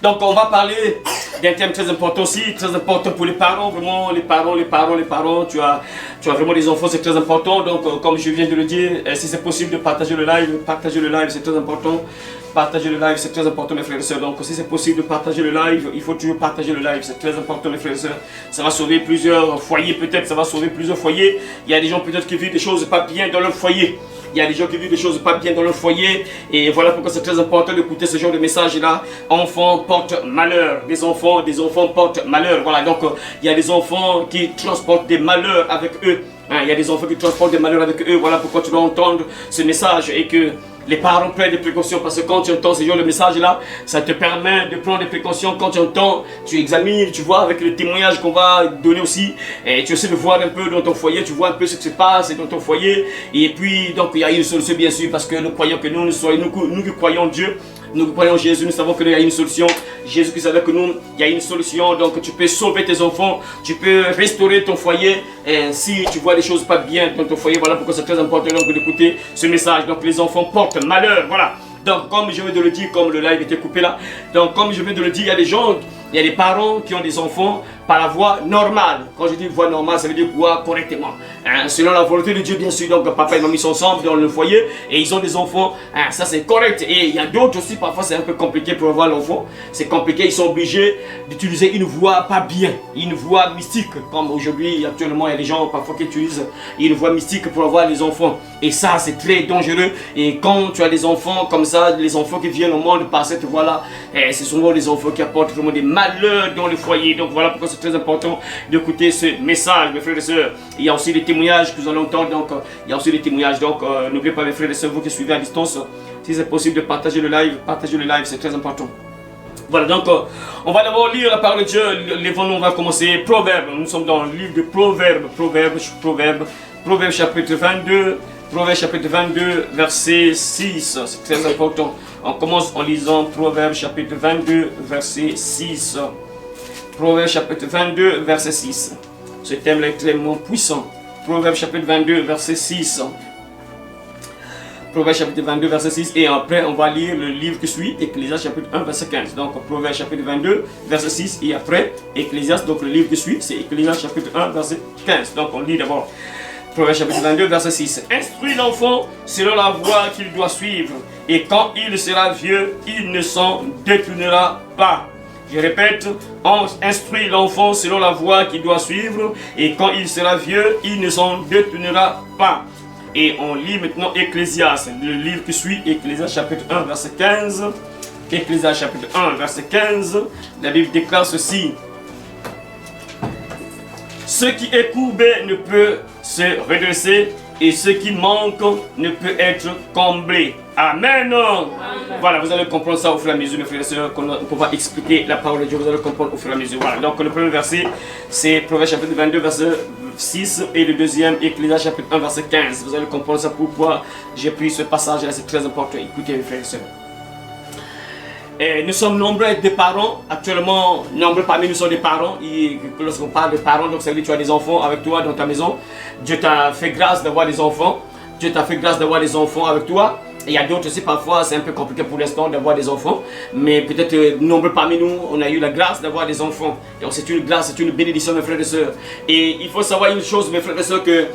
Donc on va parler d'un thème très important aussi, très important pour les parents, vraiment les parents, tu as vraiment des enfants, c'est très important. Donc comme je viens de le dire, si c'est possible de partager le live, c'est très important. Partager le live, c'est très important mes frères et sœurs. Donc si c'est possible de partager le live, il faut toujours partager le live, c'est très important mes frères et sœurs. Ça va sauver plusieurs foyers peut-être, ça va sauver plusieurs foyers. Il y a des gens peut-être qui vivent des choses pas bien dans leur foyer. Il y a des gens qui vivent des choses pas bien dans leur foyer. Et voilà pourquoi c'est très important d'écouter ce genre de message-là. Enfants portent malheur. Des enfants portent malheur. Voilà, donc il y a des enfants qui transportent des malheurs avec eux. Il y a des enfants qui transportent des malheurs avec eux. Voilà pourquoi tu dois entendre ce message et que les parents prennent des précautions, parce que quand tu entends ce genre de message-là, ça te permet de prendre des précautions. Quand tu entends, tu examines, tu vois avec le témoignage qu'on va donner aussi, et tu essaies de voir un peu dans ton foyer, tu vois un peu ce qui se passe dans ton foyer. Et puis, donc il y a une solution bien sûr, parce que nous croyons que nous qui croyons Dieu, nous croyons Jésus, nous savons qu'il y a une solution. Jésus qui savait que nous, il y a une solution. Donc tu peux sauver tes enfants, tu peux restaurer ton foyer. Et si tu vois des choses pas bien dans ton foyer, voilà pourquoi c'est très important d'écouter ce message. Donc les enfants portent malheur, voilà. Donc comme je viens de le dire, comme le live était coupé là, donc comme je viens de le dire, il y a des gens, il y a des parents qui ont des enfants par la voie normale. Quand je dis voie normale, ça veut dire quoi? Correctement. Selon la volonté de Dieu, bien sûr. Donc papa et maman sont ensemble dans le foyer et ils ont des enfants. Ça c'est correct. Et il y a d'autres aussi, parfois c'est un peu compliqué pour avoir l'enfant. C'est compliqué, ils sont obligés d'utiliser une voie pas bien, une voie mystique. Comme aujourd'hui, actuellement, il y a des gens parfois qui utilisent une voie mystique pour avoir les enfants. Et ça c'est très dangereux. Et quand tu as des enfants comme ça, les enfants qui viennent au monde par cette voie-là, ce sont souvent les enfants qui apportent vraiment des malheurs dans le foyer. Donc voilà pourquoi c'est très important d'écouter ce message, mes frères et sœurs. Il y a aussi des témoignages que vous allez entendre. Donc il y a aussi des témoignages. Donc n'oubliez pas, mes frères et sœurs, vous qui suivez à distance, si c'est possible de partager le live, c'est très important. Voilà, donc on va d'abord lire la parole de Dieu. On va commencer Proverbes. Nous sommes dans le livre de Proverbes. Proverbes chapitre 22. Proverbes chapitre 22, verset 6. C'est très important. On commence en lisant Proverbes chapitre 22, verset 6. Proverbes chapitre 22, verset 6. Ce thème est extrêmement puissant. Proverbes chapitre 22, verset 6. Proverbes chapitre 22, verset 6. Et après, on va lire le livre qui suit, Ecclésiaste chapitre 1, verset 15. Donc, Proverbes chapitre 22, verset 6. Et après, Ecclésiaste, donc le livre qui suit, c'est Ecclésiaste chapitre 1, verset 15. Donc, on lit d'abord Proverbes chapitre 22, verset 6. Instruis l'enfant selon la voie qu'il doit suivre. Et quand il sera vieux, il ne s'en détournera pas. Je répète, on instruit l'enfant selon la voie qu'il doit suivre, et quand il sera vieux, il ne s'en détournera pas. Et on lit maintenant Ecclésiaste, le livre qui suit, Ecclésiaste chapitre 1, verset 15. Ecclésiaste chapitre 1, verset 15. La Bible déclare ceci. Ce qui est courbé ne peut se redresser, et ce qui manque ne peut être comblé. Amen. Voilà, vous allez comprendre ça au fur et à mesure, mes frères et sœurs, qu'on va expliquer la parole de Dieu, vous allez comprendre au fur et à mesure. Voilà, donc le premier verset, c'est Proverbes chapitre 22, verset 6, et le deuxième, Ecclésiaste chapitre 1, verset 15. Vous allez comprendre ça, pourquoi j'ai pris ce passage-là, c'est très important. Écoutez, mes frères et sœurs. Et nous sommes nombreux à être des parents. Actuellement, nombreux parmi nous sont des parents. Et lorsqu'on parle de parents, donc ça veut dire que tu as des enfants avec toi dans ta maison. Dieu t'a fait grâce d'avoir des enfants. Dieu t'a fait grâce d'avoir des enfants avec toi. Et il y a d'autres aussi, parfois, c'est un peu compliqué pour l'instant d'avoir des enfants. Mais peut-être nombreux parmi nous, on a eu la grâce d'avoir des enfants. Donc c'est une grâce, c'est une bénédiction, mes frères et sœurs. Et il faut savoir une chose, mes frères et sœurs, que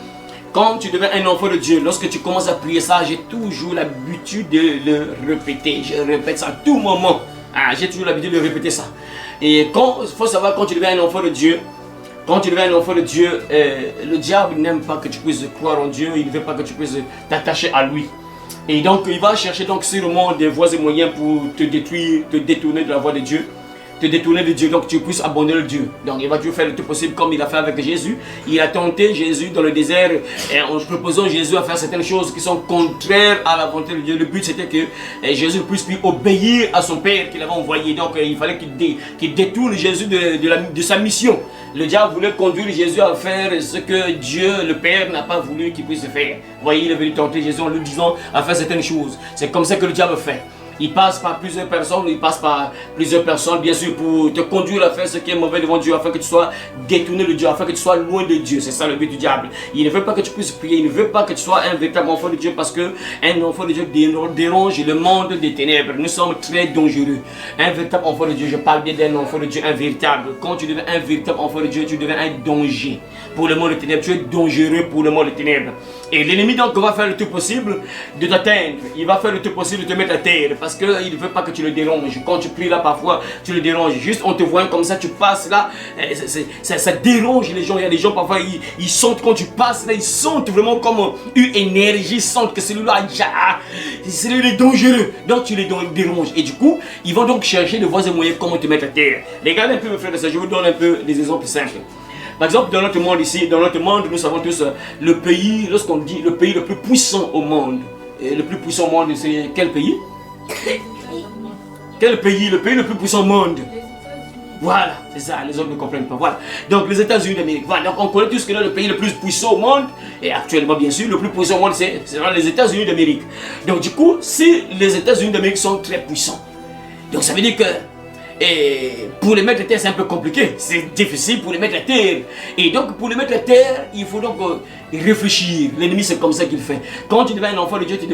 quand tu deviens un enfant de Dieu, lorsque tu commences à prier ça, j'ai toujours l'habitude de le répéter. Je répète ça à tout moment. J'ai toujours l'habitude de répéter ça. Et il faut savoir, quand tu deviens un enfant de Dieu, le diable n'aime pas que tu puisses croire en Dieu, il ne veut pas que tu puisses t'attacher à lui. Et donc il va chercher donc sûrement des voies et moyens pour te détruire, te détourner de la voie de Dieu. Te détourner de Dieu, donc tu puisses abandonner Dieu. Donc il va toujours faire le tout possible comme il a fait avec Jésus. Il a tenté Jésus dans le désert en proposant Jésus à faire certaines choses qui sont contraires à la volonté de Dieu. Le but c'était que Jésus puisse puis obéir à son Père qu'il avait envoyé. Donc il fallait qu'il détourne Jésus de sa mission. Le diable voulait conduire Jésus à faire ce que Dieu, le Père, n'a pas voulu qu'il puisse faire. Vous voyez, il est venu tenter Jésus en lui disant à faire certaines choses. C'est comme ça que le diable fait. Il passe par plusieurs personnes, bien sûr, pour te conduire à faire ce qui est mauvais devant Dieu, afin que tu sois détourné de Dieu, afin que tu sois loin de Dieu. C'est ça le but du diable. Il ne veut pas que tu puisses prier, il ne veut pas que tu sois un véritable enfant de Dieu, parce que un enfant de Dieu dérange le monde des ténèbres. Nous sommes très dangereux. Un véritable enfant de Dieu, je parle bien d'un enfant de Dieu, un véritable. Quand tu deviens un véritable enfant de Dieu, tu deviens un danger pour le monde des ténèbres. Tu es dangereux pour le monde des ténèbres. Et l'ennemi donc va faire le tout possible de t'atteindre. Il va faire le tout possible de te mettre à terre, parce qu'il ne veut pas que tu le déranges. Quand tu pries là, parfois, tu le déranges. Juste en te voyant comme ça, tu passes là, ça dérange les gens. Il y a des gens, parfois, ils sentent quand tu passes là, ils sentent vraiment comme une énergie, ils sentent que celui-là, celui-là est dangereux. Donc tu les déranges. Et du coup, ils vont donc chercher de voies et moyens comment te mettre à terre. Regardez un peu, mes frères et sœurs, je vous donne un peu des exemples simples. Par exemple, dans notre monde ici, dans notre monde, nous savons tous le pays, lorsqu'on dit le pays le plus puissant au monde, et le plus puissant au monde, c'est quel pays? Quel pays? Le pays le plus puissant au monde. Voilà, c'est ça, les autres ne comprennent pas. Voilà. Donc les États-Unis d'Amérique. Voilà, donc on connaît tous que le pays le plus puissant au monde, et actuellement bien sûr, le plus puissant au monde, c'est les États-Unis d'Amérique. Donc du coup, si les États-Unis d'Amérique sont très puissants, donc ça veut dire que pour les mettre à terre, c'est un peu compliqué. C'est difficile pour les mettre à terre. Et donc, pour les mettre à terre, il faut donc réfléchir. L'ennemi, c'est comme ça qu'il fait. Quand tu deviens un enfant de Dieu, tu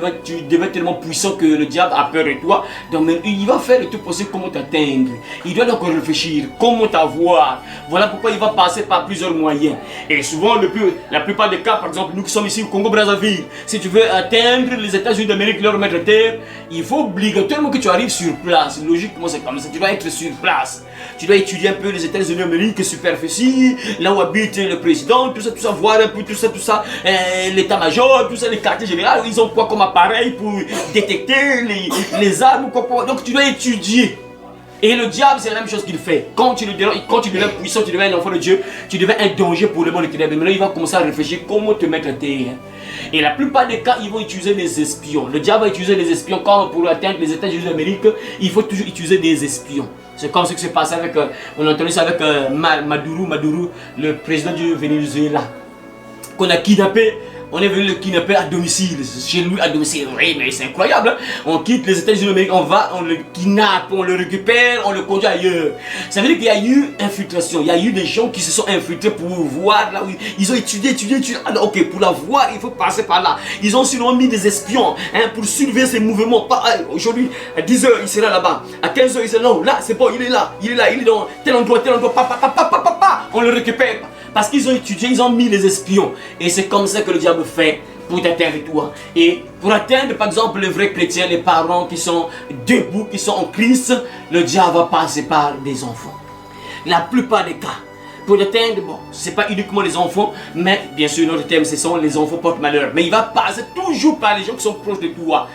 deviens tellement puissant que le diable a peur de toi. Donc, il va faire le tout possible comment t'atteindre. Il doit donc réfléchir, comment t'avoir. Voilà pourquoi il va passer par plusieurs moyens. Et souvent, la plupart des cas, par exemple, nous qui sommes ici au Congo-Brazzaville, si tu veux atteindre les États-Unis d'Amérique, leur mettre à terre, il faut obligatoirement que tu arrives sur place. Logiquement, c'est comme ça. Tu dois être sur place. Tu dois étudier un peu les États-Unis d'Amérique, superficie, là où habite le président, tout ça, voir un peu tout ça, l'état-major, tout ça, les quartiers généraux, ils ont quoi comme appareil pour détecter les armes, quoi. Donc tu dois étudier. Et le diable, c'est la même chose qu'il fait. Quand tu deviens puissant, tu deviens un enfant de Dieu, tu deviens un danger pour le monde des ténèbres. Maintenant, il va commencer à réfléchir comment te mettre à terre. Et la plupart des cas, ils vont utiliser les espions. Le diable va utiliser les espions comme pour atteindre les États-Unis d'Amérique. Il faut toujours utiliser des espions. C'est comme ce qui s'est passé avec, on a entendu ça avec Maduro, le président du Venezuela, qu'on a kidnappé. On est venu le kidnapper à domicile, chez lui à domicile. Oui, mais c'est incroyable. Hein? On quitte les États-Unis d'Amérique, on le kidnappe, on le récupère, on le conduit ailleurs. Ça veut dire qu'il y a eu infiltration. Il y a eu des gens qui se sont infiltrés pour voir là où ils ont étudié. Alors, ok, pour la voir, il faut passer par là. Ils ont sûrement mis des espions pour surveiller ses mouvements. Aujourd'hui, à 10h, il sera là-bas. À 15h, il sera là. Là, c'est bon, il est là. Il est dans tel endroit. On le récupère. Parce qu'ils ont étudié, ils ont mis les espions. Et c'est comme ça que le diable fait pour t'atteindre toi. Et pour atteindre par exemple les vrais chrétiens, les parents qui sont debout, qui sont en Christ, le diable va passer par des enfants. La plupart des cas. Pour l'atteindre, bon, c'est pas uniquement les enfants, mais bien sûr notre thème ce sont les enfants portent malheur. Mais il va passer toujours par les gens qui sont proches de toi.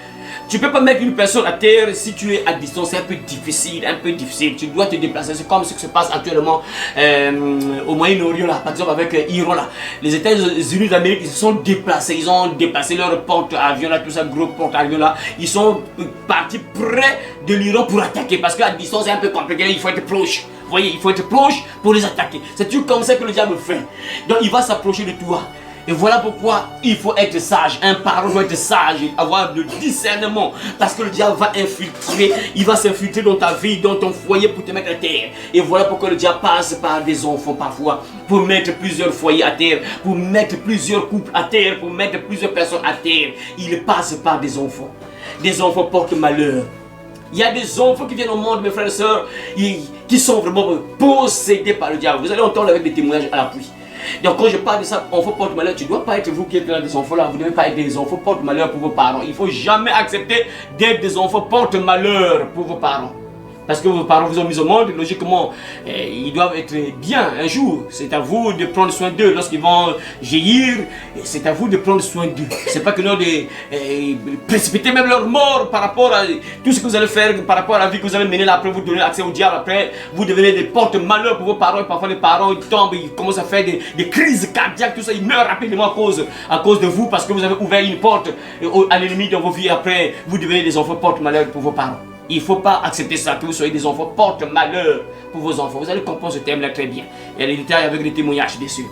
Tu ne peux pas mettre une personne à terre si tu es à distance, c'est un peu difficile. Tu dois te déplacer. C'est comme ce qui se passe actuellement au Moyen-Orient, par exemple avec Iran. Là. Les États-Unis d'Amérique, ils se sont déplacés. Ils ont déplacé leur porte-avions, tout ça, gros porte-avions là. Ils sont partis près de l'Iran pour attaquer. Parce qu'à distance, c'est un peu compliqué. Il faut être proche. Vous voyez, il faut être proche pour les attaquer. C'est toujours comme ça que le diable fait. Donc, il va s'approcher de toi. Et voilà pourquoi il faut être sage. Un parent doit être sage, avoir le discernement. Parce que le diable va infiltrer, il va s'infiltrer dans ta vie, dans ton foyer pour te mettre à terre. Et voilà pourquoi le diable passe par des enfants parfois, pour mettre plusieurs foyers à terre, pour mettre plusieurs couples à terre, pour mettre plusieurs personnes à terre. Il passe par des enfants. Des enfants portent malheur. Il y a des enfants qui viennent au monde, mes frères et sœurs, qui sont vraiment possédés par le diable. Vous allez entendre avec des témoignages à l'appui. Donc quand je parle de ça, enfants porte malheur, tu ne dois pas être vous qui êtes là des enfants là, vous ne devez pas être des enfants porte malheur pour vos parents. Il ne faut jamais accepter d'être des enfants porte malheur pour vos parents. Parce que vos parents vous ont mis au monde, logiquement, ils doivent être bien un jour. C'est à vous de prendre soin d'eux lorsqu'ils vont vieillir. C'est à vous de prendre soin d'eux. C'est pas que nous de précipiter même leur mort par rapport à tout ce que vous allez faire, par rapport à la vie que vous allez mener là. Après, vous donnez accès au diable. Après, vous devenez des porte-malheur pour vos parents. Et parfois, les parents ils tombent, ils commencent à faire des crises cardiaques, tout ça. Ils meurent rapidement à cause de vous parce que vous avez ouvert une porte à l'ennemi dans vos vies. Après, vous devenez des enfants porte-malheur pour vos parents. Il ne faut pas accepter ça, que vous soyez des enfants porte-malheur pour vos enfants. Vous allez comprendre ce thème-là très bien. Il y a des détails avec des témoignages dessus.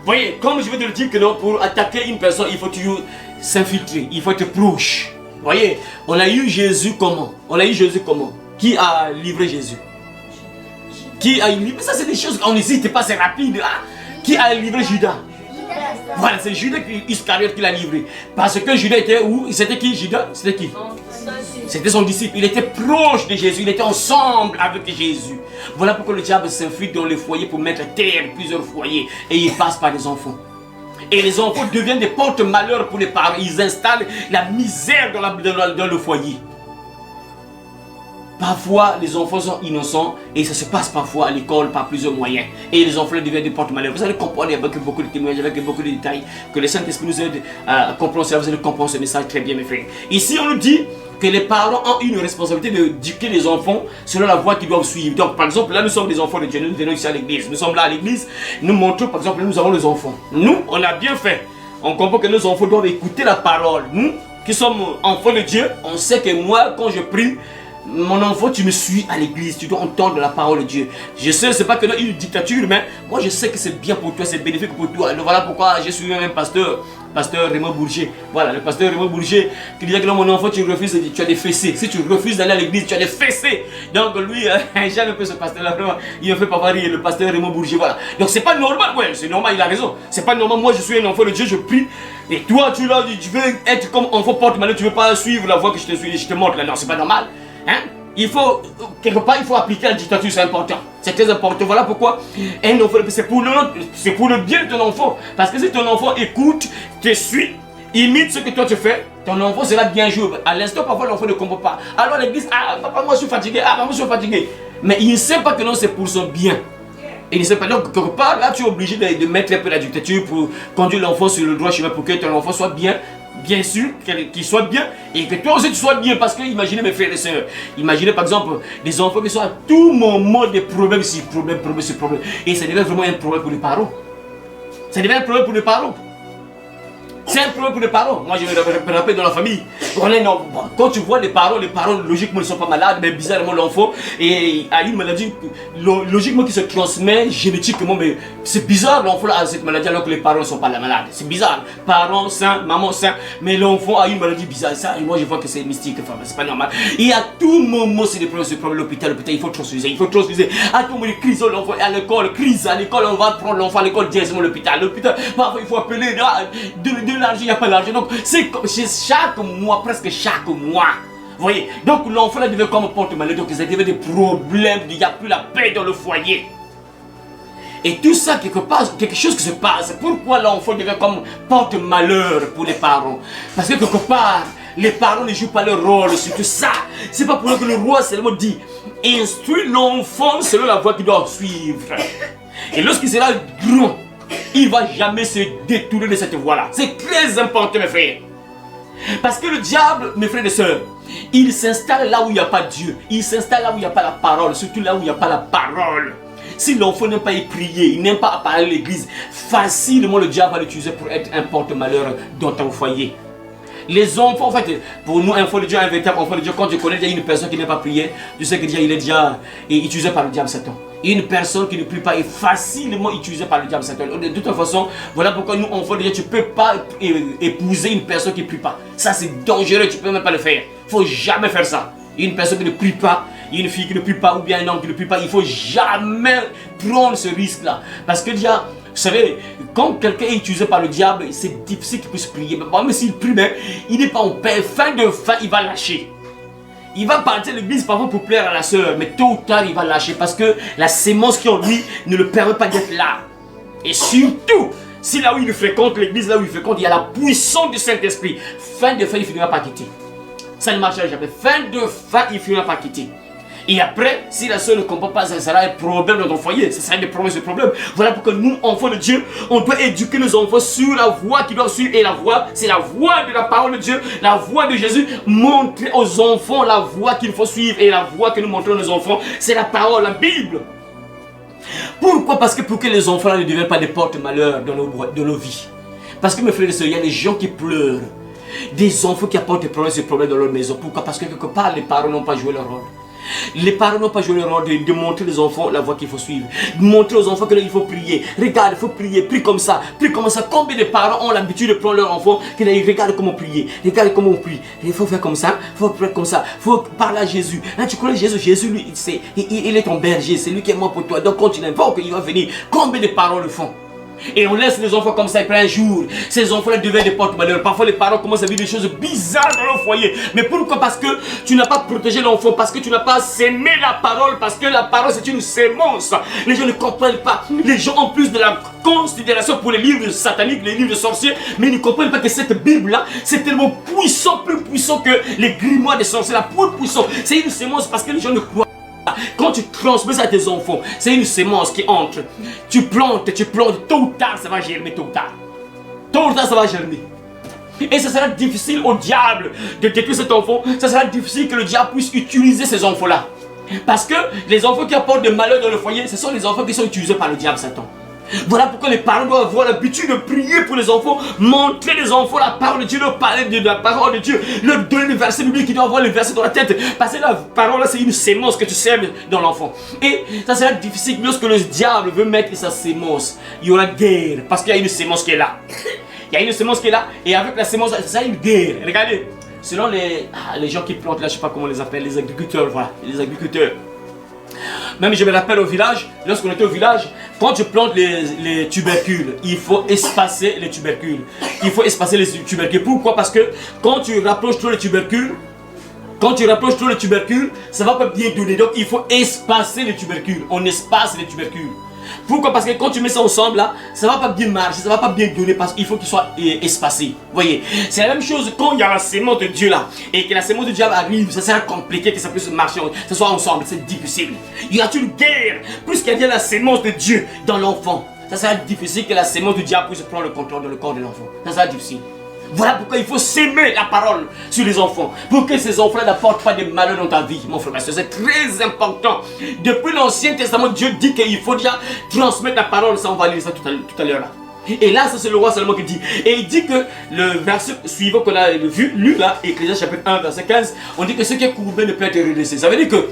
Voyez, comme je vais te le dire que non, pour attaquer une personne, il faut toujours s'infiltrer. Il faut être proche. Voyez, on a eu Jésus comment? On a eu Jésus comment? Qui a livré Jésus? Qui a livré? Ça, c'est des choses, on n'hésite pas, c'est rapide. Hein? Qui a livré Judas? Voilà, c'est Judas Iscariote qui l'a livré. Parce que Judas était où? C'était qui Judas? C'était qui? C'était son disciple. Il était proche de Jésus. Il était ensemble avec Jésus. Voilà pourquoi le diable s'infiltre dans les foyers pour mettre à terre plusieurs foyers. Et il passe par les enfants. Et les enfants deviennent des porte-malheur pour les parents. Ils installent la misère dans le foyer. Parfois, les enfants sont innocents et ça se passe parfois à l'école par plusieurs moyens. Et les enfants deviennent des porte-malheur. Vous allez comprendre avec beaucoup de témoignages, avec beaucoup de détails, que le Saint-Esprit nous aide à comprendre cela. Vous allez comprendre ce message très bien, mes frères. Ici, on nous dit que les parents ont une responsabilité d'éduquer les enfants selon la voie qu'ils doivent suivre. Donc, par exemple, là, nous sommes des enfants de Dieu. Nous venons ici à l'église. Nous sommes là à l'église. Nous montrons, par exemple, nous avons les enfants. Nous, on a bien fait. On comprend que nos enfants doivent écouter la parole. Nous, qui sommes enfants de Dieu, on sait que moi, quand je prie, mon enfant, tu me suis à l'église, tu dois entendre la parole de Dieu. Je sais, c'est pas que une dictature, mais moi je sais que c'est bien pour toi, c'est bénéfique pour toi. Alors, voilà pourquoi j'ai suivi un pasteur Raymond Bourget. Voilà, le pasteur Raymond Bourget qui disait que mon enfant, tu refuses, tu as des fessées. Si tu refuses d'aller à l'église, tu as des fessées. Donc lui, j'aime un peu ce pasteur-là, vraiment, il me fait pas varier, le pasteur Raymond Bourget. Voilà. Donc c'est pas normal, ouais, c'est normal, il a raison. C'est pas normal, moi je suis un enfant de Dieu, je prie. Et toi, tu veux être comme enfant porte-malheur, tu veux pas suivre la voie que je te suis, je te montre là. Non, c'est pas normal. Hein? Il faut, quelque part, il faut appliquer la dictature, c'est important. C'est très important. Voilà pourquoi un enfant, c'est pour le bien de ton enfant. Parce que si ton enfant écoute, te suit, imite ce que toi tu fais, ton enfant sera bien joué. À l'instant, parfois, l'enfant ne comprend pas. Alors l'église, ah, papa, moi je suis fatigué, ah, maman, je suis fatigué. Mais il ne sait pas que non, c'est pour son bien. Et il ne sait pas. Donc, quelque part, là, tu es obligé de mettre un peu la dictature pour conduire l'enfant sur le droit chemin pour que ton enfant soit bien sûr, qu'il soit bien et que toi aussi tu sois bien. Parce que imaginez mes frères et sœurs, imaginez par exemple des enfants qui sont à tout moment des problèmes ici, problème, et ça devient vraiment un problème pour les parents. Ça devient un problème pour les parents. C'est un problème pour les parents. Moi je me rappelle dans la famille. Quand tu vois les parents logiquement ils ne sont pas malades, mais bizarrement l'enfant a une maladie logiquement qui se transmet génétiquement, mais c'est bizarre, l'enfant a cette maladie alors que les parents ne sont pas malades. C'est bizarre. Parents sains, maman sain, mais l'enfant a une maladie bizarre. Ça, moi je vois que c'est mystique, enfin, c'est pas normal. Et à tout moment c'est des problèmes, l'hôpital, il faut transfuser, À tout moment il crise l'enfant à l'école, on va prendre l'enfant à l'école directement à l'hôpital. Parfois il faut appeler de l'argent, il n'y a pas d'argent. Donc c'est comme chaque mois, presque chaque mois. Vous voyez, donc l'enfant devient comme porte-malheur, donc ça devient des problèmes, il n'y a plus la paix dans le foyer. Et tout ça, quelque chose qui se passe. Pourquoi l'enfant devient comme porte-malheur pour les parents? Parce que quelque part, les parents ne jouent pas leur rôle sur tout ça. C'est pas pour ça que le roi seulement dit instruis l'enfant selon la voie qu'il doit suivre. Et lorsqu'il sera grand, il ne va jamais se détourner de cette voie-là. C'est très important, mes frères. Parce que le diable, mes frères et sœurs, il s'installe là où il n'y a pas Dieu. Il s'installe là où il n'y a pas la parole. Surtout là où il n'y a pas la parole. Si l'enfant n'aime pas y prier, il n'aime pas parler à l'église, facilement le diable va l'utiliser pour être un porte-malheur dans ton foyer. Les enfants, en fait, pour nous, un enfant de Dieu, un véritable enfant de Dieu, quand je connais déjà une personne qui n'aime pas prier, je sais que déjà il est déjà utilisé par le diable Satan. Une personne qui ne prie pas est facilement utilisée par le diable Satan. De toute façon, voilà pourquoi nous, enfants de Dieu, tu ne peux pas épouser une personne qui ne prie pas. Ça, c'est dangereux, tu ne peux même pas le faire. Il ne faut jamais faire ça. Une personne qui ne prie pas, une fille qui ne prie pas, ou bien un homme qui ne prie pas, il ne faut jamais prendre ce risque-là. Parce que déjà, vous savez, quand quelqu'un est utilisé par le diable, c'est difficile qu'il puisse prier. Mais s'il prie, il n'est pas en paix. Fin de fin, il va lâcher. Il va partir de l'église parfois pour plaire à la sœur, mais tôt ou tard, il va lâcher parce que la sémence qui est en lui ne le permet pas d'être là. Et surtout, si là où il fréquente l'église, là où il fréquente, il y a la puissance du Saint-Esprit. Fin de fin, il finira par quitter. Ça ne marchera jamais. Fin de fin, il finira par quitter. Et après, si la sœur ne comprend pas, ça sera un problème dans ton foyer. Ça sera des problèmes, ce problème. Voilà pourquoi nous, enfants de Dieu, on doit éduquer nos enfants sur la voie qu'ils doivent suivre. Et la voie, c'est la voie de la parole de Dieu, la voie de Jésus. Montrer aux enfants la voie qu'il faut suivre. Et la voie que nous montrons à nos enfants, c'est la parole, la Bible. Pourquoi? Parce que pour que les enfants ne deviennent pas des porte-malheur dans nos vies. Parce que mes frères et sœurs, il y a des gens qui pleurent. Des enfants qui apportent des problèmes dans leur maison. Pourquoi? Parce que quelque part, les parents n'ont pas joué leur rôle. Les parents n'ont pas joué le rôle de montrer aux enfants la voie qu'il faut suivre. De montrer aux enfants qu'il faut prier. Regarde, il faut prier, prie comme ça, prie comme ça. Combien de parents ont l'habitude de prendre leur enfant, qui disent regarde comment prier, regarde comment on prie. Il faut faire comme ça, il faut faire comme ça, il faut parler à Jésus. Hein, tu connais Jésus, Jésus lui, il est ton berger, c'est lui qui est mort pour toi. Donc quand tu n'invoques, il va venir. Combien de parents le font? Et on laisse les enfants comme ça, et puis un jour, ces enfants-là deviennent des porte-malheur. Parfois, les parents commencent à vivre des choses bizarres dans leur foyer. Mais pourquoi? Parce que tu n'as pas protégé l'enfant, parce que tu n'as pas sémé la parole, parce que la parole, c'est une sémence. Les gens ne comprennent pas. Les gens ont plus de la considération pour les livres sataniques, les livres de sorciers, mais ils ne comprennent pas que cette Bible-là, c'est tellement puissant, plus puissant que les grimoires des sorciers, la plus puissant. C'est une sémence parce que les gens ne croient. Quand tu transmets ça à tes enfants, c'est une sémence qui entre. Tu plantes, tôt ou tard ça va germer, tôt ou tard. Tôt ou tard ça va germer. Et ça sera difficile au diable de détruire cet enfant. Ça sera difficile que le diable puisse utiliser ces enfants-là. Parce que les enfants qui apportent de malheur dans le foyer, ce sont les enfants qui sont utilisés par le diable Satan. Voilà pourquoi les parents doivent avoir l'habitude de prier pour les enfants, montrer les enfants la parole de Dieu, leur parler de la parole de Dieu, leur donner le verset biblique qui doit avoir le verset dans la tête. Parce que la parole là, c'est une sémence que tu sèmes dans l'enfant. Et ça sera difficile lorsque le diable veut mettre sa sémence. Il y aura guerre parce qu'il y a une sémence qui est là. Il y a une sémence qui est là et avec la sémence, ça sera une guerre. Regardez, selon les gens qui plantent là, je ne sais pas comment on les appelle, les agriculteurs, voilà, les agriculteurs. Même je me rappelle au village, lorsqu'on était au village, quand tu plantes les tubercules, il faut espacer les tubercules. Il faut espacer les tubercules. Pourquoi? Parce que quand tu rapproches trop les tubercules, ça ne va pas bien donner. Donc il faut espacer les tubercules. On espace les tubercules. Pourquoi? Parce que quand tu mets ça ensemble là, ça ne va pas bien marcher, ça ne va pas bien donner parce qu'il faut qu'il soit espacé. Vous voyez, c'est la même chose quand il y a la sémence de Dieu là et que la sémence de Dieu arrive, ça sera compliqué que ça puisse marcher, que ce soit ensemble, c'est difficile. Il y a une guerre, plus qu'il y a la sémence de Dieu dans l'enfant, ça sera difficile que la sémence du diable puisse prendre le contrôle dans le corps de l'enfant. Ça sera difficile. Voilà pourquoi il faut s'aimer la parole sur les enfants. Pour que ces enfants n'apportent pas de malheur dans ta vie, mon frère. C'est très important. Depuis l'Ancien Testament, Dieu dit qu'il faut déjà transmettre la parole. Ça, on va lire ça tout à l'heure là. Et là, ça c'est le roi Salomon qui dit. Et il dit que le verset suivant qu'on a lu là, Ecclésiaste chapitre 1, verset 15, on dit que ce qui est courbé ne peut être redressé. Ça veut dire que,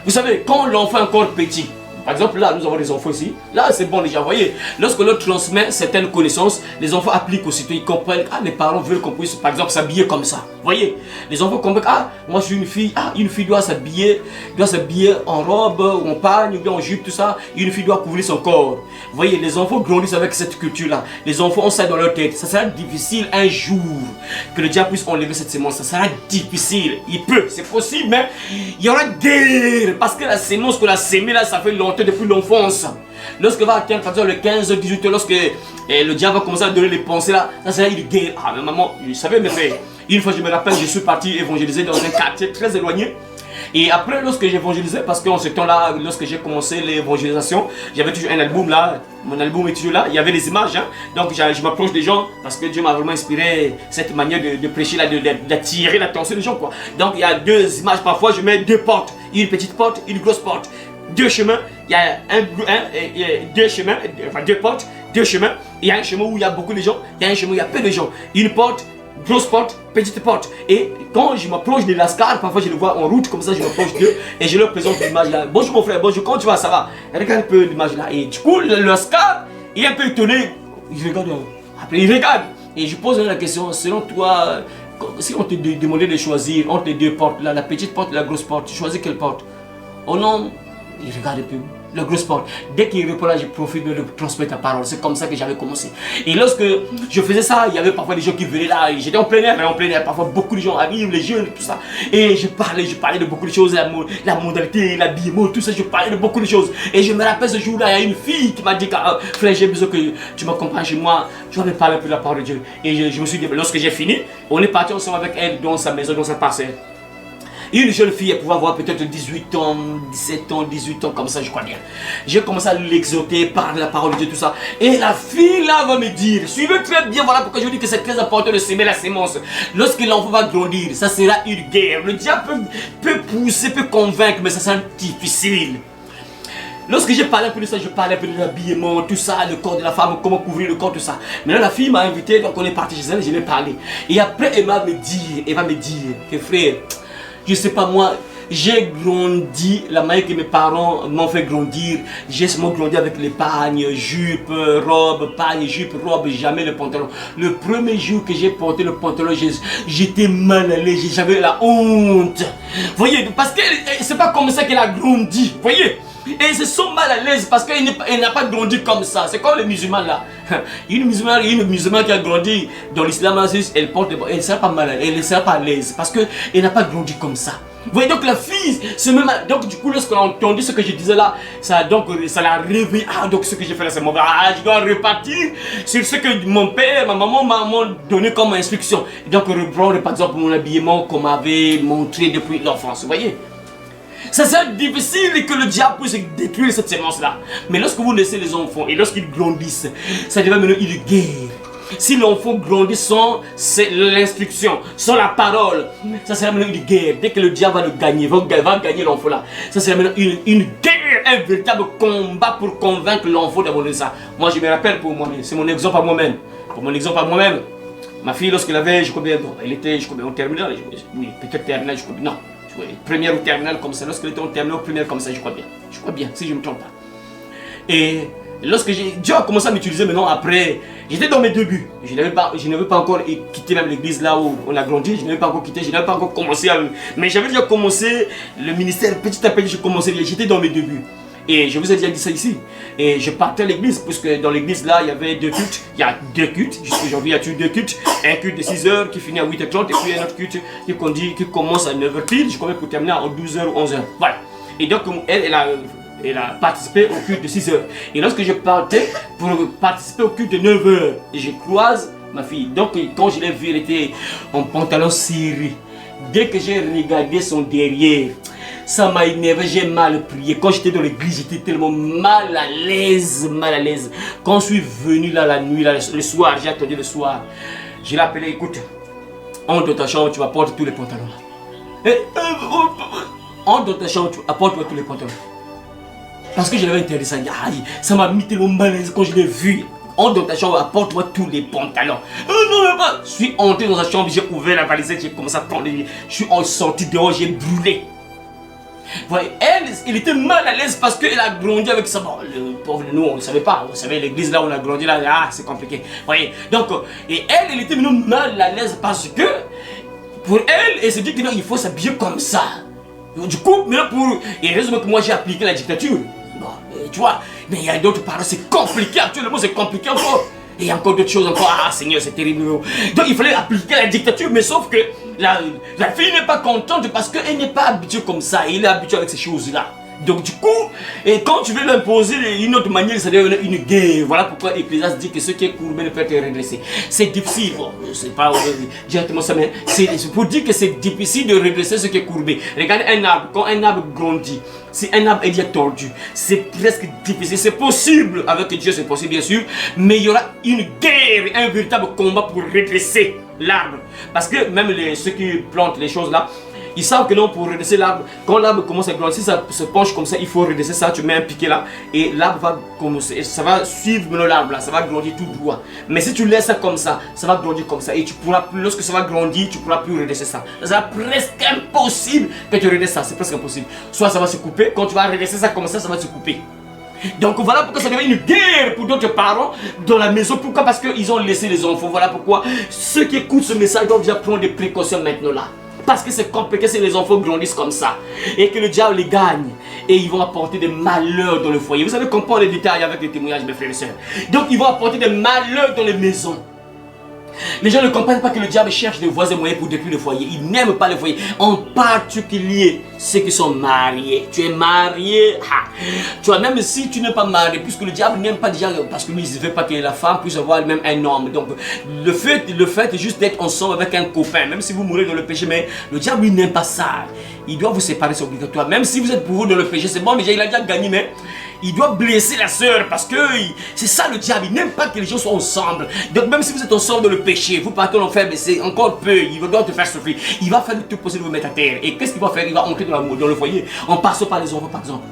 vous savez, quand l'enfant est encore petit, par exemple, là, nous avons des enfants ici. Là, c'est bon déjà. Vous voyez, lorsqu'on leur transmet certaines connaissances, les enfants appliquent aussitôt. Ils comprennent. Ah, les parents veulent qu'on puisse, par exemple, s'habiller comme ça. Vous voyez, les enfants comprennent. Ah, moi, je suis une fille. Ah, une fille doit s'habiller en robe, ou en pagne, ou bien en jupe, tout ça. Une fille doit couvrir son corps. Vous voyez, les enfants grandissent avec cette culture-là. Les enfants ont ça dans leur tête. Ça sera difficile un jour que le diable puisse enlever cette sémence. Ça sera difficile. Il peut, c'est possible, mais il y aura guerre. Parce que la sémence qu'on a sémée là, ça fait longtemps depuis l'enfance. Lorsque va atteindre par exemple le 15, 18 ans, lorsque le diable va commencer à donner les pensées là, ça sera une guerre. Ah mais maman, vous savez mes frères, une fois je me rappelle, je suis parti évangéliser dans un quartier très éloigné. Et après, lorsque j'évangélisais, parce qu'en ce temps-là, lorsque j'ai commencé l'évangélisation, j'avais toujours un album là, mon album est toujours là, il y avait des images, hein. Donc je m'approche des gens, parce que Dieu m'a vraiment inspiré cette manière de prêcher là, d'attirer l'attention des gens quoi. Donc il y a deux images, parfois je mets deux portes, une petite porte, une grosse porte. Deux chemins, il y a deux chemins, enfin deux portes, deux chemins. Il y a un chemin où il y a beaucoup de gens, il y a un chemin où il y a peu de gens. Une porte, grosse porte, petite porte. Et quand je m'approche de l'ascar, parfois je le vois en route, comme ça je m'approche d'eux et je leur présente l'image là. Bonjour mon frère, bonjour, comment tu vas, ça va? Regarde un peu l'image là. Et du coup, l'ascar, il est un peu étonné. Il regarde, après il regarde. Et je pose la question, selon toi, si on te demandait de choisir entre les deux portes, là, la petite porte et la grosse porte, tu choisis quelle porte? Oh non. Il regarde un peu le gros sport. Dès qu'il répond là, je profite de transmettre la parole. C'est comme ça que j'avais commencé. Et lorsque je faisais ça, il y avait parfois des gens qui venaient là. J'étais en plein air, parfois beaucoup de gens arrivent, les jeunes, tout ça. Et je parlais de beaucoup de choses, la modalité, l'habillement, tout ça. Je parlais de beaucoup de choses. Et je me rappelle ce jour-là, il y a une fille qui m'a dit, frère, j'ai besoin que tu m'accompagnes chez moi. Je vais parler un peu de la parole de Dieu. Et je me suis dit, lorsque j'ai fini, on est parti ensemble avec elle dans sa maison, dans sa parcelle. Une jeune fille, elle pouvait avoir peut-être 18 ans, 17 ans, 18 ans, comme ça, je crois bien. J'ai commencé à l'exhorter par la parole de Dieu, tout ça. Et la fille là va me dire, suivez très bien, voilà pourquoi je vous dis que c'est très important de s'aimer la sémence. Lorsque l'enfant va grandir, ça sera une guerre. Le diable peut pousser, peut convaincre, mais ça sera difficile. Lorsque j'ai parlé un peu de ça, je parlais un peu de l'habillement, tout ça, le corps de la femme, comment couvrir le corps, tout ça. Maintenant la fille m'a invité, donc on est parti chez elle, je lui ai parlé. Et après elle va me dire que frère, je sais pas moi, j'ai grandi, la manière que mes parents m'ont fait grandir, j'ai seulement grandi avec les pagnes, jupe, robe, pagne, jupe, robe, jamais le pantalon. Le premier jour que j'ai porté le pantalon, j'étais mal à l'aise, j'avais la honte. Voyez, parce que c'est pas comme ça qu'elle a grandi, voyez. Et ils se sont mal à l'aise parce qu'elle n'a pas grandi comme ça. C'est comme les musulmans là. Une musulmane qui a grandi dans l'islam, elle porte, elle ne sera pas mal, elle ne sera pas à l'aise parce qu'elle n'a pas grandi comme ça. Vous voyez, donc la fille, c'est même. Donc du coup, lorsqu'on a entendu ce que je disais là, ça l'a réveillé. Ah, donc ce que j'ai fait là, c'est mauvais. Ah, je dois repartir sur ce que mon père, ma maman m'ont donné comme instruction. Et donc reprendre par exemple mon habillement qu'on m'avait montré depuis l'enfance. Vous voyez? Ça serait difficile que le diable puisse détruire cette sémence-là. Mais lorsque vous laissez les enfants et lorsqu'ils grandissent, ça devient maintenant une guerre. Si l'enfant grandit sans l'instruction, sans la parole, ça sera maintenant une guerre. Dès que le diable va le gagner, va gagner l'enfant là, ça sera maintenant une guerre, un véritable combat pour convaincre l'enfant d'abandonner ça. Moi je me rappelle pour moi-même, c'est mon exemple à moi-même. Pour mon exemple à moi-même, ma fille lorsqu'elle avait, je crois bien, bon, elle était, je crois bien, en terminale, oui, peut-être terminale, je crois bien, non. Première ou terminale comme ça, lorsqu'elle était en terminale ou première comme ça, je crois bien, si je ne me trompe pas. Et lorsque Dieu a commencé à m'utiliser maintenant après, j'étais dans mes débuts. Je n'avais pas encore quitté même l'église là où on a grandi, je n'avais pas encore quitté, je n'avais pas encore commencé à... Mais j'avais déjà commencé le ministère, petit à petit j'ai commencé, j'étais dans mes débuts. Et je vous ai déjà dit ça ici. Et je partais à l'église, puisque dans l'église là, il y avait deux cultes. Il y a deux cultes, jusqu'aujourd'hui il y a deux cultes. Un culte de 6 h qui finit à 8h30 et puis un autre culte qui commence à 9h pile, je crois pour terminer à 12h ou 11h. Voilà. Et donc elle a participé au culte de 6 h. Et lorsque je partais pour participer au culte de 9 h, je croise ma fille. Donc quand je l'ai vue, elle était en pantalon serré. Dès que j'ai regardé son derrière, ça m'a énervé, j'ai mal prié. Quand j'étais dans l'église, j'étais tellement mal à l'aise. Quand je suis venu là la nuit, là, le soir, j'ai attendu le soir. Je l'ai appelé, écoute, entre dans ta chambre, tu vas porter tous les pantalons. Entre dans ta chambre, tu apportes tous les pantalons. Parce que je l'avais interdit ça. Aïe, ça m'a mis tellement mal à l'aise quand je l'ai vu. Entre dans ta chambre, apporte-moi tous les pantalons. Non, je suis entré dans sa chambre, j'ai ouvert la valise, j'ai commencé à prendre les... Je suis sorti dehors, j'ai brûlé. Voyez, elle était mal à l'aise parce qu'elle a grandi avec ça. Bon, le pauvre de nous, on ne savait pas. On savait l'église là où on a grandi là, c'est compliqué. Voyez, donc, et elle était maintenant mal à l'aise parce que pour elle se dit que non, il faut s'habiller comme ça. Du coup, maintenant et heureusement que moi j'ai appliqué la dictature. Bon, tu vois, mais il y a d'autres parents, c'est compliqué actuellement, c'est compliqué encore. Et il y a encore d'autres choses encore. Ah Seigneur, c'est terrible. Donc il fallait appliquer la dictature, mais sauf que la fille n'est pas contente parce qu'elle n'est pas habituée comme ça. Elle est habituée avec ces choses-là. Donc du coup, et quand tu veux l'imposer d'une autre manière, ça devient une guerre. Voilà pourquoi Ecclésiaste dit que ce qui est courbé ne peut être redressé. C'est difficile, bon, c'est pas directement ça, mais c'est pour dire que c'est difficile de redresser ce qui est courbé. Regardez un arbre, quand un arbre grandit, si un arbre est tordu, c'est presque difficile. C'est possible, avec Dieu c'est possible bien sûr, mais il y aura une guerre, un véritable combat pour redresser l'arbre. Parce que même ceux qui plantent les choses là, ils savent que non, pour redresser l'arbre, quand l'arbre commence à grandir, si ça se penche comme ça, il faut redresser ça, tu mets un piquet là, et l'arbre va commencer, ça va suivre l'arbre là, ça va grandir tout droit. Mais si tu laisses ça comme ça va grandir comme ça, et tu pourras plus, lorsque ça va grandir, tu pourras plus redresser ça. Ça sera presque impossible que tu redresses ça, c'est presque impossible. Soit ça va se couper, quand tu vas redresser ça comme ça va se couper. Donc voilà pourquoi ça devient une guerre pour d'autres parents dans la maison. Pourquoi? Parce qu'ils ont laissé les enfants. Voilà pourquoi ceux qui écoutent ce message doivent déjà prendre des précautions maintenant là. Parce que c'est compliqué si les enfants grandissent comme ça. Et que le diable les gagne. Et ils vont apporter des malheurs dans le foyer. Vous allez comprendre les détails avec les témoignages, mes frères et sœurs. Donc ils vont apporter des malheurs dans les maisons. Les gens ne comprennent pas que le diable cherche des voies et moyens pour détruire le foyer. Il n'aime pas le foyer. En particulier ceux qui sont mariés. Tu es marié. Tu vois, même si tu n'es pas marié, puisque le diable n'aime pas déjà, parce que lui il ne veut pas que la femme puisse avoir même un homme. Donc le fait est juste d'être ensemble avec un copain, même si vous mourrez dans le péché, mais le diable lui n'aime pas ça. Il doit vous séparer, c'est obligatoire. Même si vous êtes pour vous dans le péché, c'est bon, déjà il a déjà gagné, mais il doit blesser la sœur parce que c'est ça le diable, il n'aime pas que les gens soient ensemble. Donc même si vous êtes ensemble dans le péché, vous partez en enfer, mais c'est encore peu, il doit te faire souffrir. Il va faire le tout possible de vous mettre à terre. Et qu'est-ce qu'il va faire? Il va entrer dans le foyer en passant par les enfants par exemple.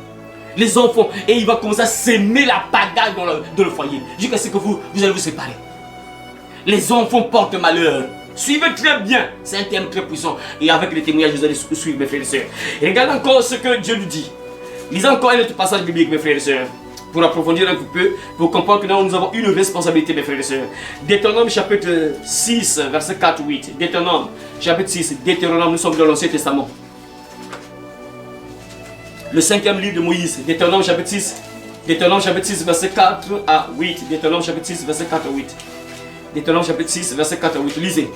Les enfants, et il va commencer à s'aimer la pagaille dans le foyer. Jusqu'à ce que vous allez vous séparer. Les enfants portent malheur. Suivez très bien. C'est un thème très puissant. Et avec les témoignages, vous allez suivre, mes frères et sœurs. Et regardez encore ce que Dieu nous dit. Lisez encore un autre passage biblique, mes frères et sœurs, pour approfondir un peu, pour comprendre que nous avons une responsabilité, mes frères et sœurs. Deutéronome chapitre 6, verset 4-8. Deutéronome chapitre 6, Deutéronome, nous sommes dans l'Ancien Testament. Le 5e livre de Moïse, Deutéronome chapitre 6. Deutéronome chapitre 6, verset 4 à 8. Deutéronome chapitre 6, verset 4 à 8. Deutéronome chapitre 6, verset 4 à 8. Lisez.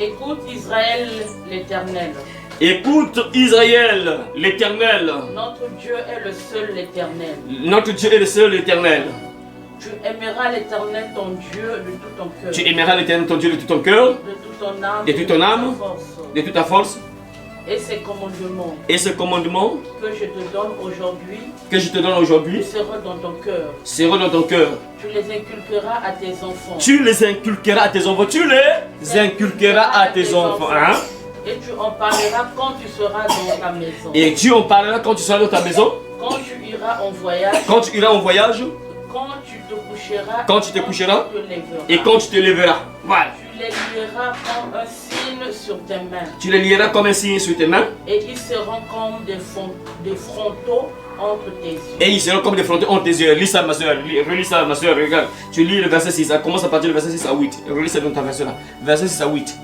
Écoute Israël l'Éternel. Écoute Israël l'Éternel. Notre Dieu est le seul l'Éternel. Notre Dieu est le seul l'Éternel. Tu aimeras l'Éternel ton Dieu de tout ton cœur. Tu aimeras l'Éternel ton Dieu de tout ton cœur, De toute ton âme. de toute ton âme, de toute ta force. Et ces commandements Et ce commandement que je te donne aujourd'hui que je te donne aujourd'hui seront dans ton cœur. sera dans ton cœur. Tu les inculqueras à tes enfants. Tu les inculqueras à tes enfants. Tu les inculqueras à tes enfants. Hein? Et tu en parleras quand tu seras dans ta maison. Et tu en parleras quand tu seras dans ta maison. Quand tu iras en voyage. Quand tu iras en voyage. Quand tu te coucheras. Quand tu te coucheras. tu te lèveras. Et quand tu te lèveras. Voilà. Tu les lieras comme un signe sur tes mains. Tu les lieras comme un signe sur tes mains. Et ils seront comme des frontaux entre tes yeux. Et ils seront comme des frontons entre tes yeux. Lis ça, ma soeur. Relis ça, ma soeur. Regarde. Tu lis le verset 6. Ça commence à partir du verset 6 à 8. Relis ça dans ta version là. Verset 6 à 8.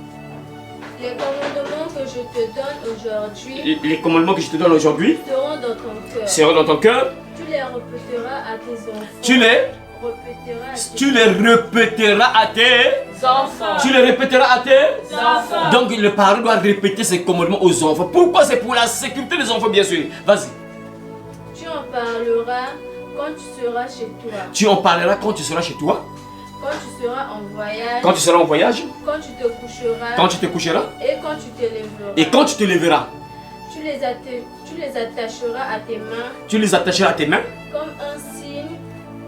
Les commandements que je te donne aujourd'hui Les commandements que je te donne aujourd'hui seront dans ton cœur. seront dans ton cœur. Tu les répéteras à tes enfants. Tu les répéteras à tes Enfants. Tu les répéteras à tes Enfants. Donc le parent doit répéter ses commandements aux enfants. Pourquoi? C'est pour la sécurité des enfants, bien sûr. Vas-y. Tu en parleras quand tu seras chez toi. Tu en parleras quand tu seras chez toi. Quand tu seras en voyage. Quand tu seras en voyage. Quand tu te coucheras. Quand tu te coucheras. Et quand tu te lèveras. Et quand tu te lèveras. Tu les attacheras à tes mains. Tu les attacheras à tes mains. Comme un signe.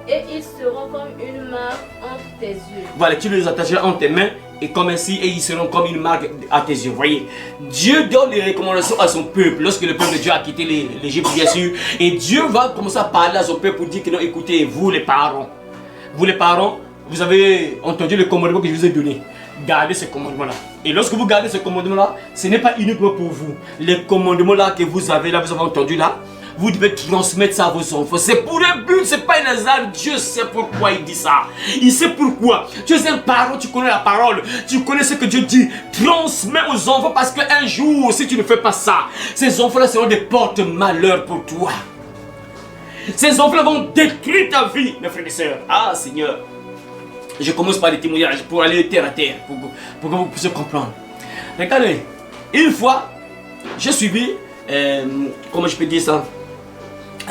Et ils seront comme une marque entre tes yeux. Voilà, tu les attacheras entre tes mains. Et comme ainsi, et ils seront comme une marque à tes yeux. Voyez, Dieu donne les recommandations à son peuple. Lorsque le peuple de Dieu a quitté l'Égypte, bien sûr. Et Dieu va commencer à parler à son peuple pour dire que non, écoutez, vous les parents. Vous les parents, vous avez entendu le commandement que je vous ai donné. Gardez ce commandement-là. Et lorsque vous gardez ce commandement-là, ce n'est pas uniquement pour vous. Les commandements-là que vous avez entendu là, vous devez transmettre ça à vos enfants. C'est pour un but, c'est pas un hasard. Dieu sait pourquoi il dit ça. Il sait pourquoi. Tu es un parent, tu connais la parole. Tu connais ce que Dieu dit. Transmets aux enfants parce qu'un jour, si tu ne fais pas ça, ces enfants-là seront des porte-malheur pour toi. Ces enfants-là vont détruire ta vie, mes frères et sœurs. Ah, Seigneur. Je commence par les témoignages pour aller terre à terre, pour que vous puissiez comprendre. Regardez, une fois, j'ai suivi, comment je peux dire ça?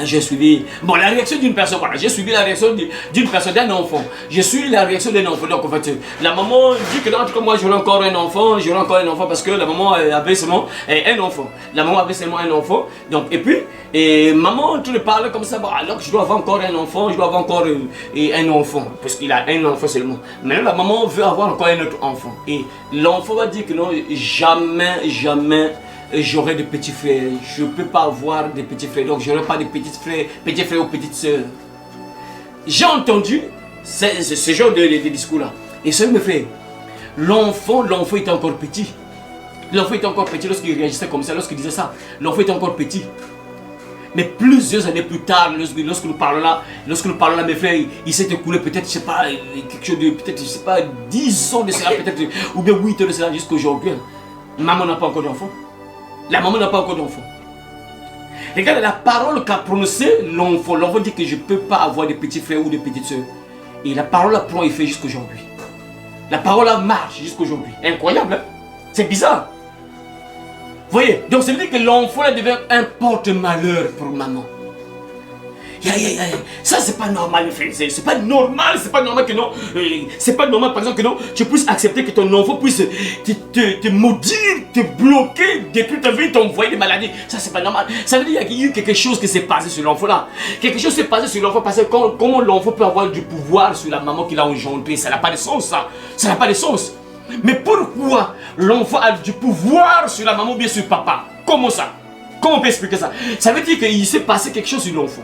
J'ai suivi, bon, la réaction d'une personne, voilà, j'ai suivi la réaction d'une personne, d'un enfant. J'ai suivi la réaction d'un enfant. Donc, en fait, la maman dit que, en tout cas, moi, j'aurai encore un enfant parce que la maman avait seulement un enfant. La maman avait seulement un enfant. Donc, et puis, maman, tu le parles comme ça, bon, alors que je dois avoir encore un enfant, je dois avoir encore un enfant, parce qu'il a un enfant seulement. Maintenant, la maman veut avoir encore un autre enfant. Et l'enfant va dire que non, jamais, jamais. J'aurai des petits frères, je ne peux pas avoir des petits frères, donc je n'aurai pas de petits frères ou petites soeurs. J'ai entendu ce genre de discours-là. Et ça me fait, l'enfant était encore petit. L'enfant était encore petit lorsqu'il réagissait comme ça, lorsqu'il disait ça. L'enfant était encore petit. Mais plusieurs années plus tard, lorsque nous parlons là, mes frères, il s'est écoulé peut-être, je sais pas, quelque chose de, peut-être, je sais pas, 10 ans de cela, peut-être, ou bien 8 ans de cela jusqu'à aujourd'hui. Maman n'a pas encore d'enfant. La maman n'a pas encore d'enfant. Regarde la parole qu'a prononcée l'enfant. L'enfant dit que je ne peux pas avoir de petits frères ou de petites soeurs. Et la parole a prend effet jusqu'aujourd'hui. La parole a marche jusqu'aujourd'hui. Incroyable, hein? C'est bizarre. Vous voyez? Donc ça veut dire que l'enfant devient un porte-malheur pour maman. Ça c'est pas normal, mes frères. C'est pas normal, que non. C'est pas normal par exemple que non, tu puisses accepter que ton enfant puisse te maudire, te bloquer, détruire ta vie, t'envoyer des maladies. Ça c'est pas normal. Ça veut dire qu'il y a eu quelque chose qui s'est passé sur l'enfant là. Quelque chose s'est passé sur l'enfant parce que comment l'enfant peut avoir du pouvoir sur la maman qu'il a engendrée? Ça n'a pas de sens ça. Ça n'a pas de sens. Mais pourquoi l'enfant a du pouvoir sur la maman ou bien sur papa? Comment ça? Comment on peut expliquer ça? Ça veut dire qu'il s'est passé quelque chose sur l'enfant.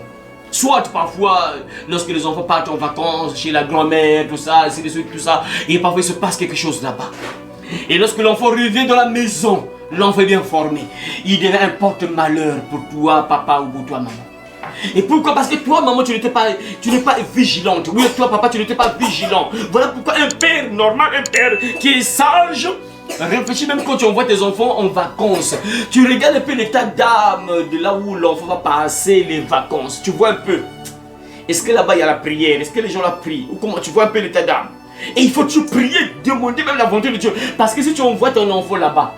Soit parfois, lorsque les enfants partent en vacances chez la grand-mère, tout ça, ainsi de suite, tout ça, et parfois il se passe quelque chose là-bas. Et lorsque l'enfant revient dans la maison, l'enfant est bien formé. Il devient un porte-malheur pour toi, papa, ou pour toi, maman. Et pourquoi? Parce que toi, maman, tu n'es pas vigilante. Oui, toi, papa, tu n'étais pas vigilant. Voilà pourquoi un père normal, un père qui est sage, réfléchis même quand tu envoies tes enfants en vacances. Tu regardes un peu l'état d'âme de là où l'enfant va passer les vacances. Tu vois un peu. Est-ce que là-bas il y a la prière? Est-ce que les gens la prient? Ou comment tu vois un peu l'état d'âme? Et il faut toujours prier, demander même la volonté de Dieu. Parce que si tu envoies ton enfant là-bas,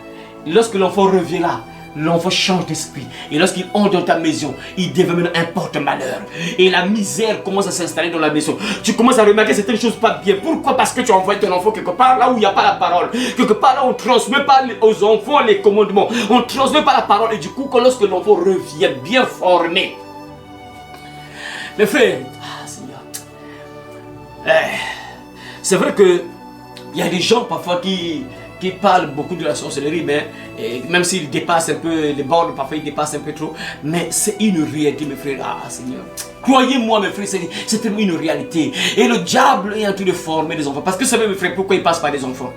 lorsque l'enfant revient là, l'enfant change d'esprit. Et lorsqu'il entre dans ta maison, il devient maintenant un porte-malheur. Et la misère commence à s'installer dans la maison. Tu commences à remarquer certaines choses pas bien. Pourquoi? Parce que tu envoies ton enfant quelque part là où il n'y a pas la parole. Quelque part là où on ne transmet pas aux enfants les commandements. On ne transmet pas la parole. Et du coup, lorsque l'enfant revient bien formé. Mes frères, Seigneur. C'est vrai que il y a des gens parfois qui parlent beaucoup de la sorcellerie, mais même s'ils dépassent un peu les bornes, parfois ils dépassent un peu trop, mais c'est une réalité, mes frères. Seigneur, croyez-moi, mes frères, c'est tellement une réalité. Et le diable est en train de former des enfants. Parce que vous savez, mes frères, pourquoi il passe par des enfants?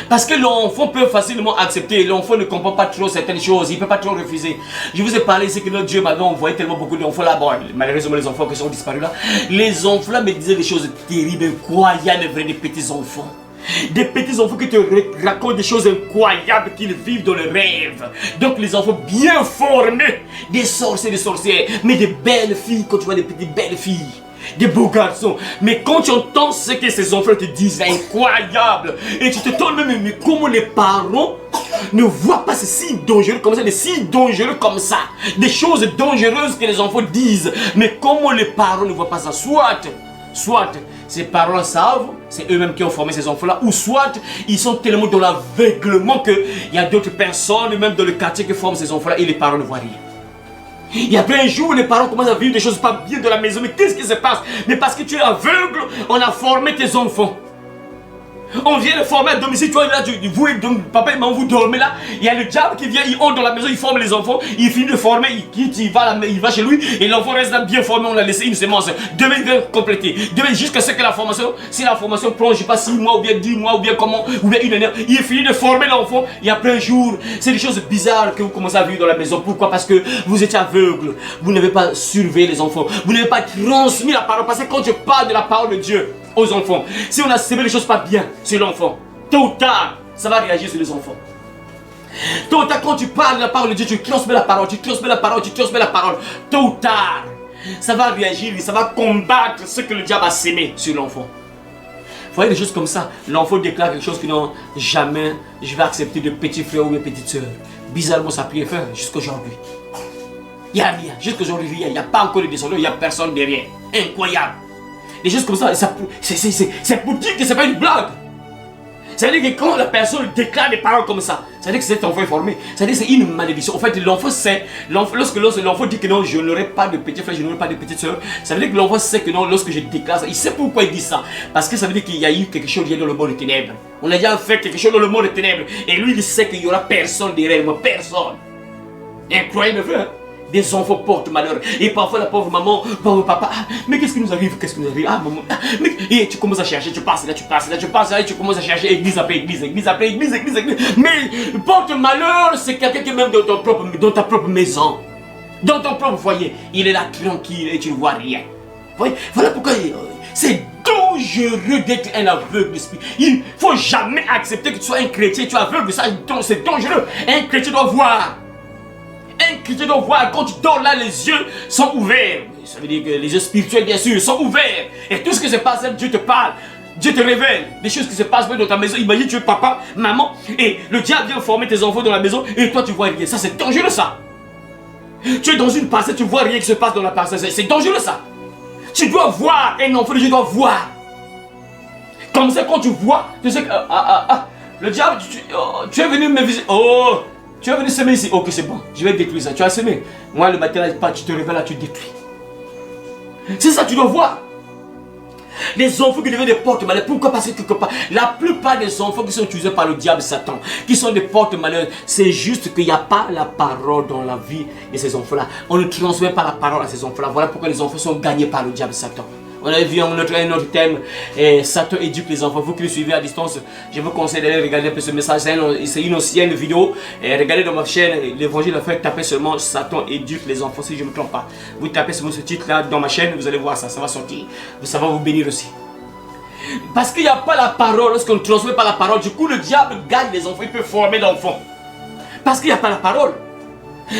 Parce que l'enfant peut facilement accepter, l'enfant ne comprend pas trop certaines choses, il ne peut pas trop refuser. Je vous ai parlé ici que notre Dieu m'avait envoyé tellement beaucoup d'enfants là-bas, malheureusement les enfants qui sont disparus là, les enfants là me disaient des choses terribles, incroyables, vrais, des petits enfants. Des petits enfants qui te racontent des choses incroyables qu'ils vivent dans le rêve. Donc les enfants bien formés, des sorciers, des sorcières, mais des belles filles, quand tu vois des petites belles filles. Des beaux garçons, mais quand tu entends ce que ces enfants te disent, c'est incroyable. Et tu te tournes même, mais comment les parents ne voient pas ces signes dangereux comme ça, des signes dangereux comme ça, des choses dangereuses que les enfants disent, mais comment les parents ne voient pas ça? Soit ces parents savent, c'est eux-mêmes qui ont formé ces enfants-là, ou soit ils sont tellement dans l'aveuglement qu'il y a d'autres personnes, même dans le quartier, qui forment ces enfants-là et les parents ne voient rien. Il y a plein de jours où les parents commencent à vivre des choses pas bien de la maison. Mais qu'est-ce qui se passe? Mais parce que tu es aveugle, on a formé tes enfants. On vient le former à domicile, tu vois, là, vous et papa et maman, vous dormez là. Il y a le diable qui vient, il entre dans la maison, il forme les enfants, il finit de former, il quitte, il va chez lui, et l'enfant reste là bien formé, on l'a laissé une semence. Demain, il va compléter. Demain, jusqu'à ce que la formation, si la formation prend, je sais pas, 6 mois, ou bien 10 mois, ou bien comment, ou bien une année, il finit de former l'enfant, il y a plein de jours. C'est des choses bizarres que vous commencez à vivre dans la maison. Pourquoi? Parce que vous étiez aveugle, vous n'avez pas surveillé les enfants, vous n'avez pas transmis la parole. Parce que quand je parle de la parole de Dieu aux enfants, si on a sémé les choses pas bien sur l'enfant, tôt ou tard, ça va réagir sur les enfants. Tôt ou tard, quand tu parles de la parole de Dieu, tu transmets la parole, tu transmets la parole, tu transmets la parole. Tôt ou tard, ça va réagir, ça va combattre ce que le diable a sémé sur l'enfant. Vous voyez des choses comme ça. L'enfant déclare quelque chose que non, jamais je vais accepter de petits frères ou de petites soeurs. Bizarrement, ça a pris fin jusqu'aujourd'hui. Il n'y a rien, jusqu'aujourd'hui, il n'y a pas encore de descendants, il n'y a personne derrière. Incroyable. Des choses comme ça, c'est pour dire que c'est pas une blague. Ça veut dire que quand la personne déclare des paroles comme ça, ça veut dire que cet enfant est formé. Ça veut dire que c'est une malédiction. En fait, l'enfant sait, lorsque l'enfant dit que non, je n'aurai pas de petits frères, je n'aurai pas de petites soeurs, ça veut dire que l'enfant sait que non, lorsque je déclare ça, il sait pourquoi il dit ça. Parce que ça veut dire qu'il y a eu quelque chose dans le monde des ténèbres. On a déjà fait quelque chose dans le monde des ténèbres. Et lui, il sait qu'il n'y aura personne derrière moi, personne. Incroyable, frère. Des enfants portent malheur. Et parfois la pauvre maman, pauvre papa, mais qu'est-ce qui nous arrive? Qu'est-ce qui nous arrive? Maman. Et tu commences à chercher, tu passes là, tu passes là, tu passes là, et tu commences à chercher église après église, église après église, église, église. Mais porte malheur, c'est quelqu'un qui est même dans ta propre maison, dans ton propre foyer. Il est là tranquille et tu ne vois rien. Voilà pourquoi c'est dangereux d'être un aveugle d'esprit. Il ne faut jamais accepter que tu sois un chrétien, tu es aveugle, ça c'est dangereux. Un chrétien doit voir. Un chrétien doit voir, quand tu dors là, les yeux sont ouverts. Ça veut dire que les yeux spirituels, bien sûr, sont ouverts. Et tout ce qui se passe là, Dieu te parle. Dieu te révèle des choses qui se passent dans ta maison. Imagine, tu es papa, maman, et le diable vient former tes enfants dans la maison, et toi, tu vois rien. Ça, c'est dangereux, ça. Tu es dans une parcelle, tu vois rien qui se passe dans la parcelle. C'est dangereux, ça. Tu dois voir, un enfant de Dieu doit voir. Comme ça, quand tu vois, tu sais que, le diable, tu es venu me visiter. Oh! Tu es venu semer ici. Ok, c'est bon. Je vais détruire ça. Tu as semé. Moi, le matin, là, tu te réveilles là, tu détruis. C'est ça, tu dois voir. Les enfants qui deviennent des porte-malheurs. Pourquoi? Parce que quelque part, la plupart des enfants qui sont utilisés par le diable Satan, qui sont des porte-malheurs, c'est juste qu'il n'y a pas la parole dans la vie de ces enfants-là. On ne transmet pas la parole à ces enfants-là. Voilà pourquoi les enfants sont gagnés par le diable Satan. On a vu un autre thème, Satan éduque les enfants. Vous qui le suivez à distance, je vous conseille d'aller regarder un peu ce message. C'est une ancienne vidéo. Regardez dans ma chaîne, l'évangile a fait, tapez seulement Satan éduque les enfants, si je ne me trompe pas. Vous tapez seulement ce titre-là dans ma chaîne, vous allez voir ça, ça va sortir. Ça va vous bénir aussi. Parce qu'il n'y a pas la parole, lorsqu'on ne transmet pas la parole, du coup le diable gagne les enfants, il peut former l'enfant. Parce qu'il n'y a pas la parole.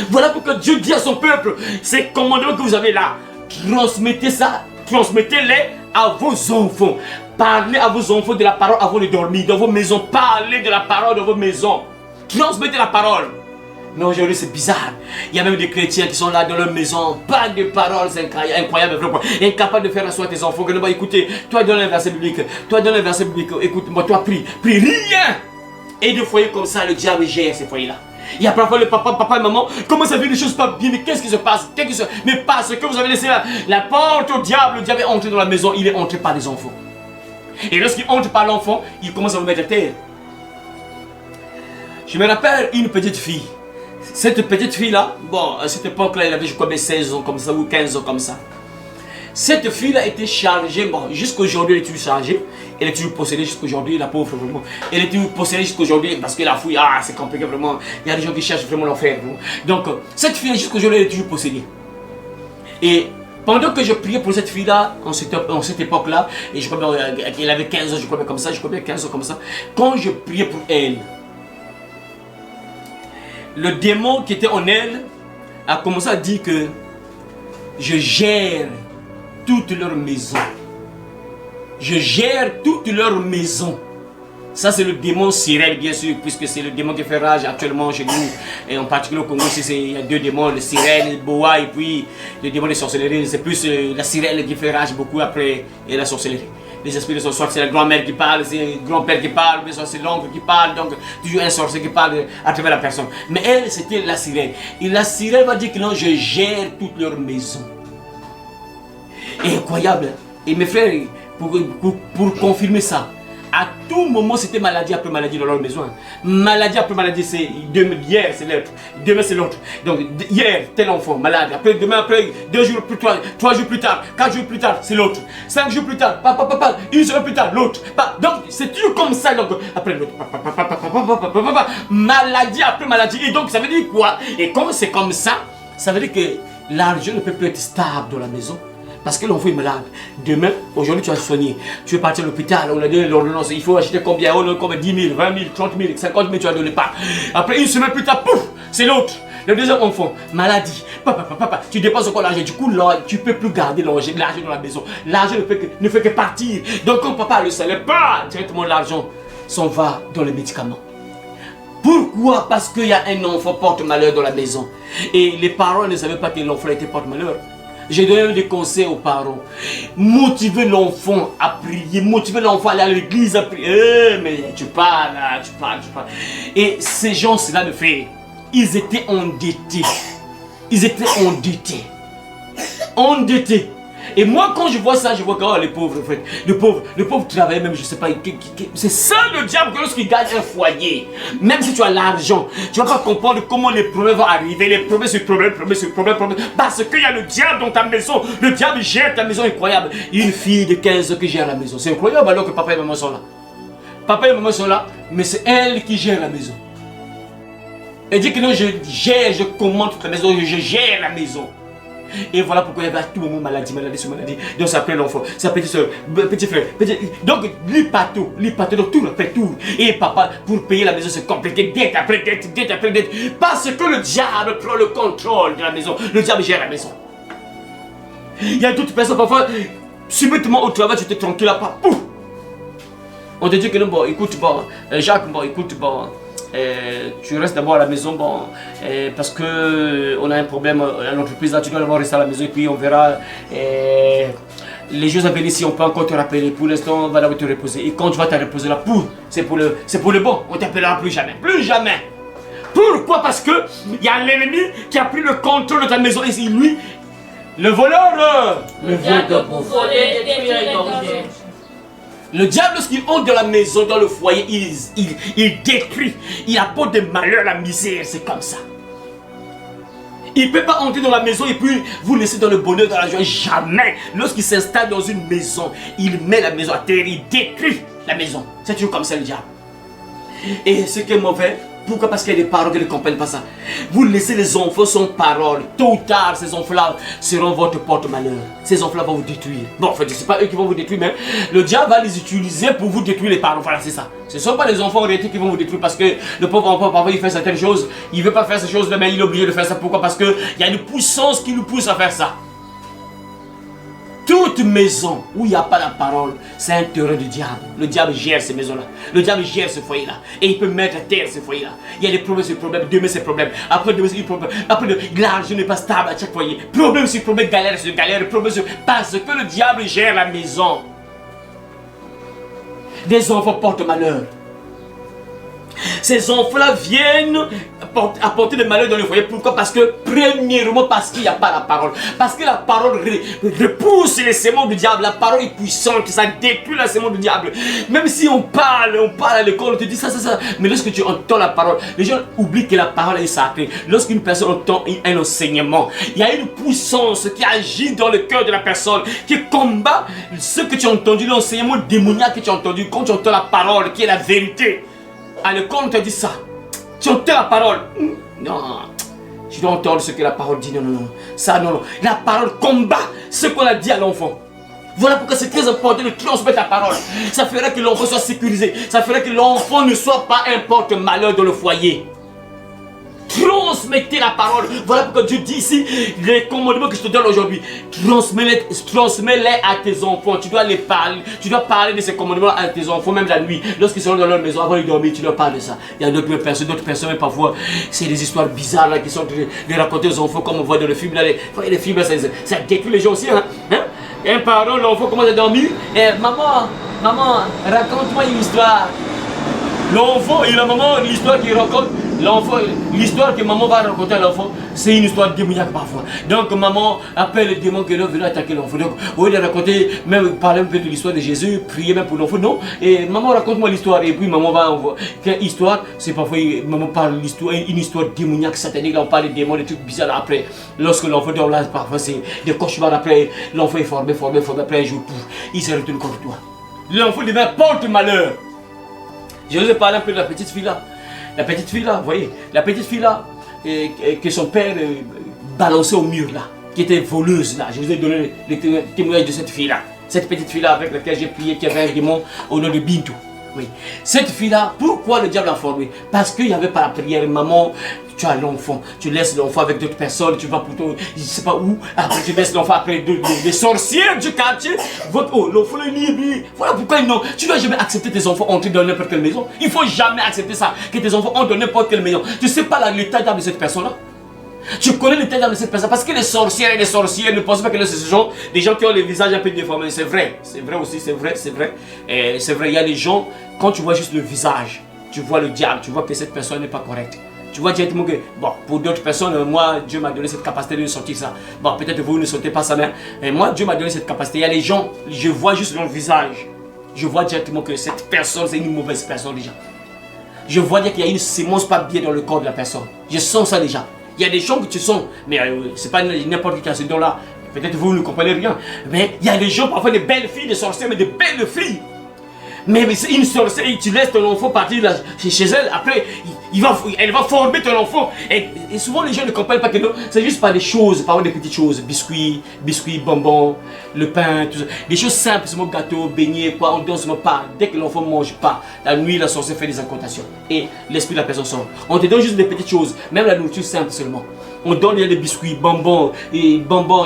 Voilà pourquoi Dieu dit à son peuple, ces commandements que vous avez là, transmettez ça. Transmettez-les à vos enfants. Parlez à vos enfants de la parole avant de dormir. Dans vos maisons, parlez de la parole dans vos maisons. Transmettez la parole. Mais aujourd'hui, c'est bizarre. Il y a même des chrétiens qui sont là dans leur maison. Pas de parole, c'est incroyable. Incapable de faire asseoir tes enfants. Que, écoutez, toi donne un verset biblique. Toi donne un verset biblique. Écoute-moi, toi prie. Prie rien. Et de foyers comme ça, le diable gère ces foyers-là. Il y a parfois le papa et maman commencent à vivre des choses pas bien. Mais qu'est-ce qui se passe? Mais parce que vous avez laissé la porte au diable. Le diable est entré dans la maison. Il est entré par les enfants. Et lorsqu'il entre par l'enfant, il commence à vous mettre à terre. Je me rappelle une petite fille. Cette petite fille-là, bon, à cette époque-là, elle avait, je crois, 16 ans comme ça ou 15 ans comme ça. Cette fille-là était chargée, bon, jusqu'aujourd'hui, elle est toujours chargée. Elle est toujours possédée jusqu'aujourd'hui, la pauvre, vraiment. Elle est toujours possédée jusqu'aujourd'hui parce que la fouille, c'est compliqué, vraiment. Il y a des gens qui cherchent vraiment l'enfer. Donc, cette fille, jusqu'aujourd'hui, elle est toujours possédée. Et pendant que je priais pour cette fille-là, en cette époque-là, et je crois qu'elle avait 15 ans, je crois comme ça, 15 ans comme ça, quand je priais pour elle, le démon qui était en elle a commencé à dire que je gère toute leur maison. Je gère toute leur maison. Ça c'est le démon Sirène, bien sûr, puisque c'est le démon qui fait rage actuellement chez nous. Et en particulier au Congo, il y a deux démons, le Sirène, le Boa et puis le démon de sorcellerie. C'est plus la Sirène qui fait rage beaucoup après et la sorcellerie. Les esprits de sorciers, soit c'est la grand-mère qui parle, c'est le grand-père qui parle, soit c'est l'oncle qui parle, donc toujours un sorcier qui parle à travers la personne. Mais elle, c'était la Sirène. Et la Sirène va dire que non, je gère toute leur maison. Incroyable. Et mes frères, pour confirmer ça, à tout moment, c'était maladie après maladie dans leur maison. Maladie après maladie, c'est hier, c'est l'autre. Demain, c'est l'autre. Donc, hier, tel enfant, malade. Après, demain, après, 2 jours plus tard, 3 jours plus tard, 4 jours plus tard, c'est l'autre. 5 jours plus tard, papa, 1 semaine plus tard, l'autre. Donc, c'est toujours comme ça. Donc, après l'autre, maladie après maladie. Et donc, ça veut dire quoi? Et comme c'est comme ça, ça veut dire que l'argent ne peut plus être stable dans la maison. Parce que l'enfant est malade. Demain, aujourd'hui tu vas soigner. Tu veux partir à l'hôpital, on a donné l'ordonnance. Il faut acheter combien? On a combien? 10 000, 20 000, 30 000, 50 000, tu vas donner pas. Après 1 semaine plus tard, pouf, c'est l'autre. Le deuxième enfant, maladie. Papa, tu dépenses encore l'argent. Du coup, là, tu ne peux plus garder l'argent dans la maison. L'argent ne fait que partir. Donc, quand papa a le salaire, directement l'argent s'en va dans les médicaments. Pourquoi? Parce qu'il y a un enfant porte-malheur dans la maison. Et les parents ne savaient pas que l'enfant était porte-malheur. J'ai donné des conseils aux parents. Motivez l'enfant à prier. Motivez l'enfant à aller à l'église à prier. Mais tu parles. Et ces gens, cela me fait. Ils étaient endettés. Endettés. Et moi, quand je vois ça, je vois que les pauvres, frère, le pauvre travaille même, je sais pas. C'est ça le diable, lorsqu'il gagne un foyer. Même si tu as l'argent, tu ne vas pas comprendre comment les problèmes vont arriver. Les problèmes sur problème. Parce qu'il y a le diable dans ta maison. Le diable gère ta maison, incroyable. Une fille de 15 ans qui gère la maison. C'est incroyable alors que papa et maman sont là. Papa et maman sont là, mais c'est elle qui gère la maison. Elle dit que non, je commande toute la maison, je gère la maison. Et voilà pourquoi il y avait à tout moment maladie. Donc ça appelle l'enfant, sa petite soeur, petit frère. Donc l'hypato, donc tout après tout. Et papa, pour payer la maison, c'est compliqué, dette après dette. Parce que le diable prend le contrôle de la maison. Le diable gère la maison. Il y a d'autres personnes, parfois, subitement au travail, tu te tranquille là, pas. Pouf! On te dit que non, bon, écoute, bon, Jacques, bon, écoute, bon. Tu restes d'abord à la maison, bon, parce que on a un problème à l'entreprise, là tu dois d'abord rester à la maison et puis on verra les jours à venir si on peut encore te rappeler. Pour l'instant on va d'abord te reposer et quand tu vas te reposer là, c'est pour le bon, on t'appellera plus jamais. Pourquoi? Parce que il y a l'ennemi qui a pris le contrôle de ta maison et lui, Le voleur. Le diable pour voler, détruire et égorger. Le diable, lorsqu'il entre dans la maison, dans le foyer, il détruit. Il apporte des malheurs, la misère. C'est comme ça. Il ne peut pas entrer dans la maison et puis vous laisser dans le bonheur, dans la joie. Jamais. Lorsqu'il s'installe dans une maison, il met la maison à terre, il détruit la maison. C'est toujours comme ça le diable. Et ce qui est mauvais, pourquoi? Parce qu'il y a des parents qui ne comprennent pas ça. Vous laissez les enfants sans parole. Tôt ou tard, ces enfants-là seront votre porte-malheur. Ces enfants-là vont vous détruire. Bon, en fait, ce n'est pas eux qui vont vous détruire, mais le diable va les utiliser pour vous détruire les parents. Voilà, c'est ça. Ce ne sont pas les enfants en réalité qui vont vous détruire parce que le pauvre enfant, parfois, il fait certaines choses. Il ne veut pas faire ces choses-là, mais il est obligé de faire ça. Pourquoi? Parce qu'il y a une puissance qui nous pousse à faire ça. Toute maison où il n'y a pas la parole, c'est un terrain du diable. Le diable gère ces maisons-là. Le diable gère ce foyer-là. Et il peut mettre à terre ce foyer-là. Il y a des problèmes sur problèmes. Demain, c'est problème. Après, demain, c'est problème. Après, l'argent n'est pas stable à chaque foyer. Problème sur problème, galère sur galère. Problème sur... Parce que le diable gère la maison. Des enfants portent malheur. Ces enfants-là viennent apporter des malheurs dans le foyer. Pourquoi? Parce que, premièrement, parce qu'il n'y a pas la parole. Parce que la parole repousse les sémons du diable. La parole est puissante, ça détruit la sémon du diable. Même si on parle à l'école, on te dit ça. Mais lorsque tu entends la parole, les gens oublient que la parole est sacrée. Lorsqu'une personne entend un enseignement, il y a une puissance qui agit dans le cœur de la personne, qui combat ce que tu as entendu, l'enseignement démoniaque que tu as entendu. Quand tu entends la parole, qui est la vérité. À l'école, on te dit ça. Tu entends la parole. Non. Tu dois entendre ce que la parole dit. Non. Ça, non. La parole combat ce qu'on a dit à l'enfant. Voilà pourquoi c'est très important de transmettre la parole. Ça fera que l'enfant soit sécurisé. Ça fera que l'enfant ne soit pas un porte-malheur dans le foyer. Transmettez la parole. Voilà pourquoi Dieu dit ici les commandements que je te donne aujourd'hui. Transmets-les à tes enfants. Tu dois les parler. Tu dois parler de ces commandements à tes enfants, même la nuit. Lorsqu'ils seront dans leur maison, avant de dormir, tu leur parles de ça. Il y a d'autres personnes, mais parfois, c'est des histoires bizarres là, qui sont de raconter aux enfants, comme on voit dans le film. Là, les films, là, ça détruit les gens aussi. Hein? Un parent, l'enfant commence à dormir. Et maman, raconte-moi une histoire. L'enfant et la maman, l'histoire qu'il raconte. L'enfant, l'histoire que maman va raconter à l'enfant, c'est une histoire démoniaque parfois. Donc maman appelle le démon qui est venu attaquer l'enfant. Donc au lieu de raconter, même parler un peu de l'histoire de Jésus, prier même pour l'enfant, non. Et maman raconte-moi l'histoire. Et puis maman va envoyer. Quelle histoire? C'est parfois maman parle l'histoire, une histoire démoniaque, satanique. Là on parle des démons, des trucs bizarres. Là, après, lorsque l'enfant dort là, parfois c'est des cauchemars. Après, l'enfant est formé. Après un jour, il se retourne contre toi. L'enfant devient porte-malheur. Je vous ai parlé un peu de la petite fille là. La petite fille là, vous voyez, la petite fille là, que son père balançait au mur là, qui était voleuse là. Je vous ai donné le témoignage de cette fille là. Cette petite fille là avec laquelle j'ai prié, qui avait un démon au nom de Bintou. Oui. Cette fille là, pourquoi le diable l'a formée? Parce qu'il n'y avait pas la prière. Maman, tu as l'enfant, tu laisses l'enfant avec d'autres personnes, tu vas pour ton, je ne sais pas où, après tu laisses l'enfant après des sorcières du quartier. L'enfant est libre. Voilà pourquoi non. Tu ne dois jamais accepter tes enfants entrer dans n'importe quelle maison. Il ne faut jamais accepter ça, que tes enfants entrent dans n'importe quelle maison. Tu ne sais pas l'état d'âme de cette personne-là. Tu connais l'état d'âme de cette personne parce que les sorcières et les sorcières ne pensent pas que ce sont des gens qui ont les visages un peu déformés. C'est vrai aussi, c'est vrai. Et c'est vrai, il y a des gens, quand tu vois juste le visage, tu vois le diable, tu vois que cette personne n'est pas correcte. Tu vois directement que, bon, pour d'autres personnes, moi, Dieu m'a donné cette capacité de sortir ça. Bon, peut-être vous ne sortez pas ça, mais moi, Dieu m'a donné cette capacité. Il y a des gens, je vois juste leur visage. Je vois directement que cette personne, c'est une mauvaise personne déjà. Je vois dire qu'il y a une sémence pas bien dans le corps de la personne. Je sens ça déjà. Il y a des gens que tu sens, mais c'est pas n'importe qui a ce don-là. Peut-être vous ne comprenez rien. Mais il y a des gens, parfois des belles filles, des sorcières, mais des belles filles. Mais c'est une sorcière, tu laisses ton enfant partir là, chez elle, après, elle va former ton enfant. Et souvent les gens ne comprennent pas que c'est juste pas des choses, par exemple des petites choses, biscuits, bonbons, le pain, tout ça. Des choses simples, seulement gâteau, beignets, quoi, on donne seulement pas. Dès que l'enfant ne mange pas, la nuit, la sorcière fait des incantations. Et l'esprit de la personne sort. On te donne juste des petites choses, même la nourriture simple seulement. On donne des biscuits, bonbons,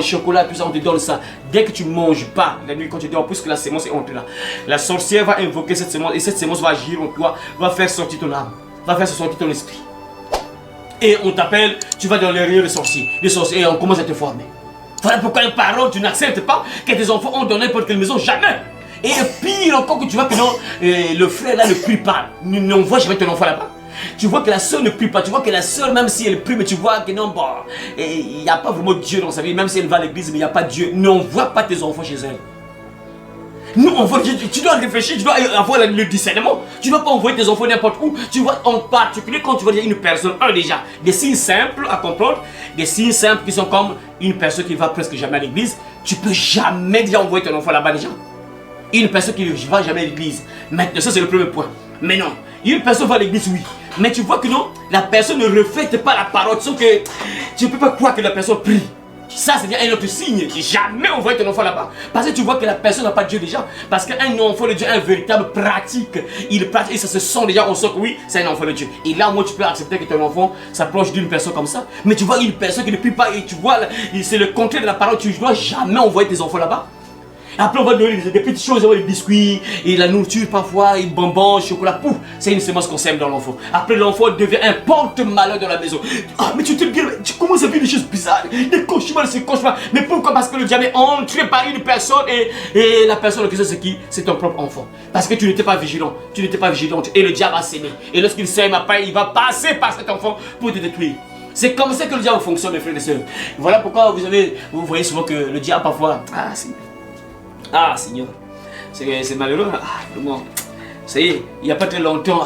chocolat, tout ça, on te donne ça. Dès que tu ne manges pas, la nuit quand tu dors, puisque la sémence est entre là, la sorcière va invoquer cette sémence et cette sémence va agir en toi, va faire sortir ton âme, va faire sortir ton esprit. Et on t'appelle, tu vas dans les rayons des sorciers, et on commence à te former. Voilà pourquoi un parent, tu n'acceptes pas que tes enfants ont dans n'importe quelle maison, jamais. Et pire encore que tu vois que non, le frère là ne prie pas, n'envoie jamais ton enfant là-bas. Tu vois que la sœur ne prie pas. Tu vois que la sœur, même si elle prie, mais tu vois que non, bon, il n'y a pas vraiment Dieu dans sa vie. Même si elle va à l'église, mais il n'y a pas Dieu. N'envoie pas tes enfants chez elle. Nous, tu dois réfléchir, tu dois avoir le discernement. Tu ne dois pas envoyer tes enfants n'importe où. Tu vois, en particulier quand tu vois une personne, déjà, des signes simples à comprendre, des signes simples qui sont comme une personne qui ne va presque jamais à l'église. Tu ne peux jamais déjà envoyer ton enfant là-bas déjà. Une personne qui ne va jamais à l'église. Maintenant, ça c'est le premier point. Mais non, une personne va à l'église, oui. Mais tu vois que non, la personne ne reflète pas la parole. Sauf que tu ne peux pas croire que la personne prie. Ça, c'est bien un autre signe. Jamais on voit ton enfant là-bas. Parce que tu vois que la personne n'a pas Dieu déjà. Parce qu'un enfant de Dieu a un véritable pratique. Il pratique et ça se sent déjà, on sent que oui, c'est un enfant de Dieu. Et là, moi, tu peux accepter que ton enfant s'approche d'une personne comme ça. Mais tu vois une personne qui ne prie pas et tu vois, c'est le contraire de la parole. Tu ne dois jamais envoyer tes enfants là-bas. Après, on va donner des petites choses, des biscuits, et la nourriture parfois, et bonbons, chocolat, pouf, c'est une semence qu'on sème dans l'enfant. Après, l'enfant devient un porte-malheur dans la maison. Ah, mais tu te dis, tu commences à vivre des choses bizarres, des cauchemars, ces cauchemars. Mais pourquoi? Parce que le diable est entré par une personne, et la personne en question, c'est qui? C'est ton propre enfant. Parce que tu n'étais pas vigilant, tu n'étais pas vigilante, et le diable a sémé. Et lorsqu'il sème, après, il va passer par cet enfant pour te détruire. C'est comme ça que le diable fonctionne, mes frères et sœurs. Voilà pourquoi vous voyez souvent que le diable parfois, Seigneur, c'est malheureux. Vraiment. Ça y est, il n'y a pas très longtemps.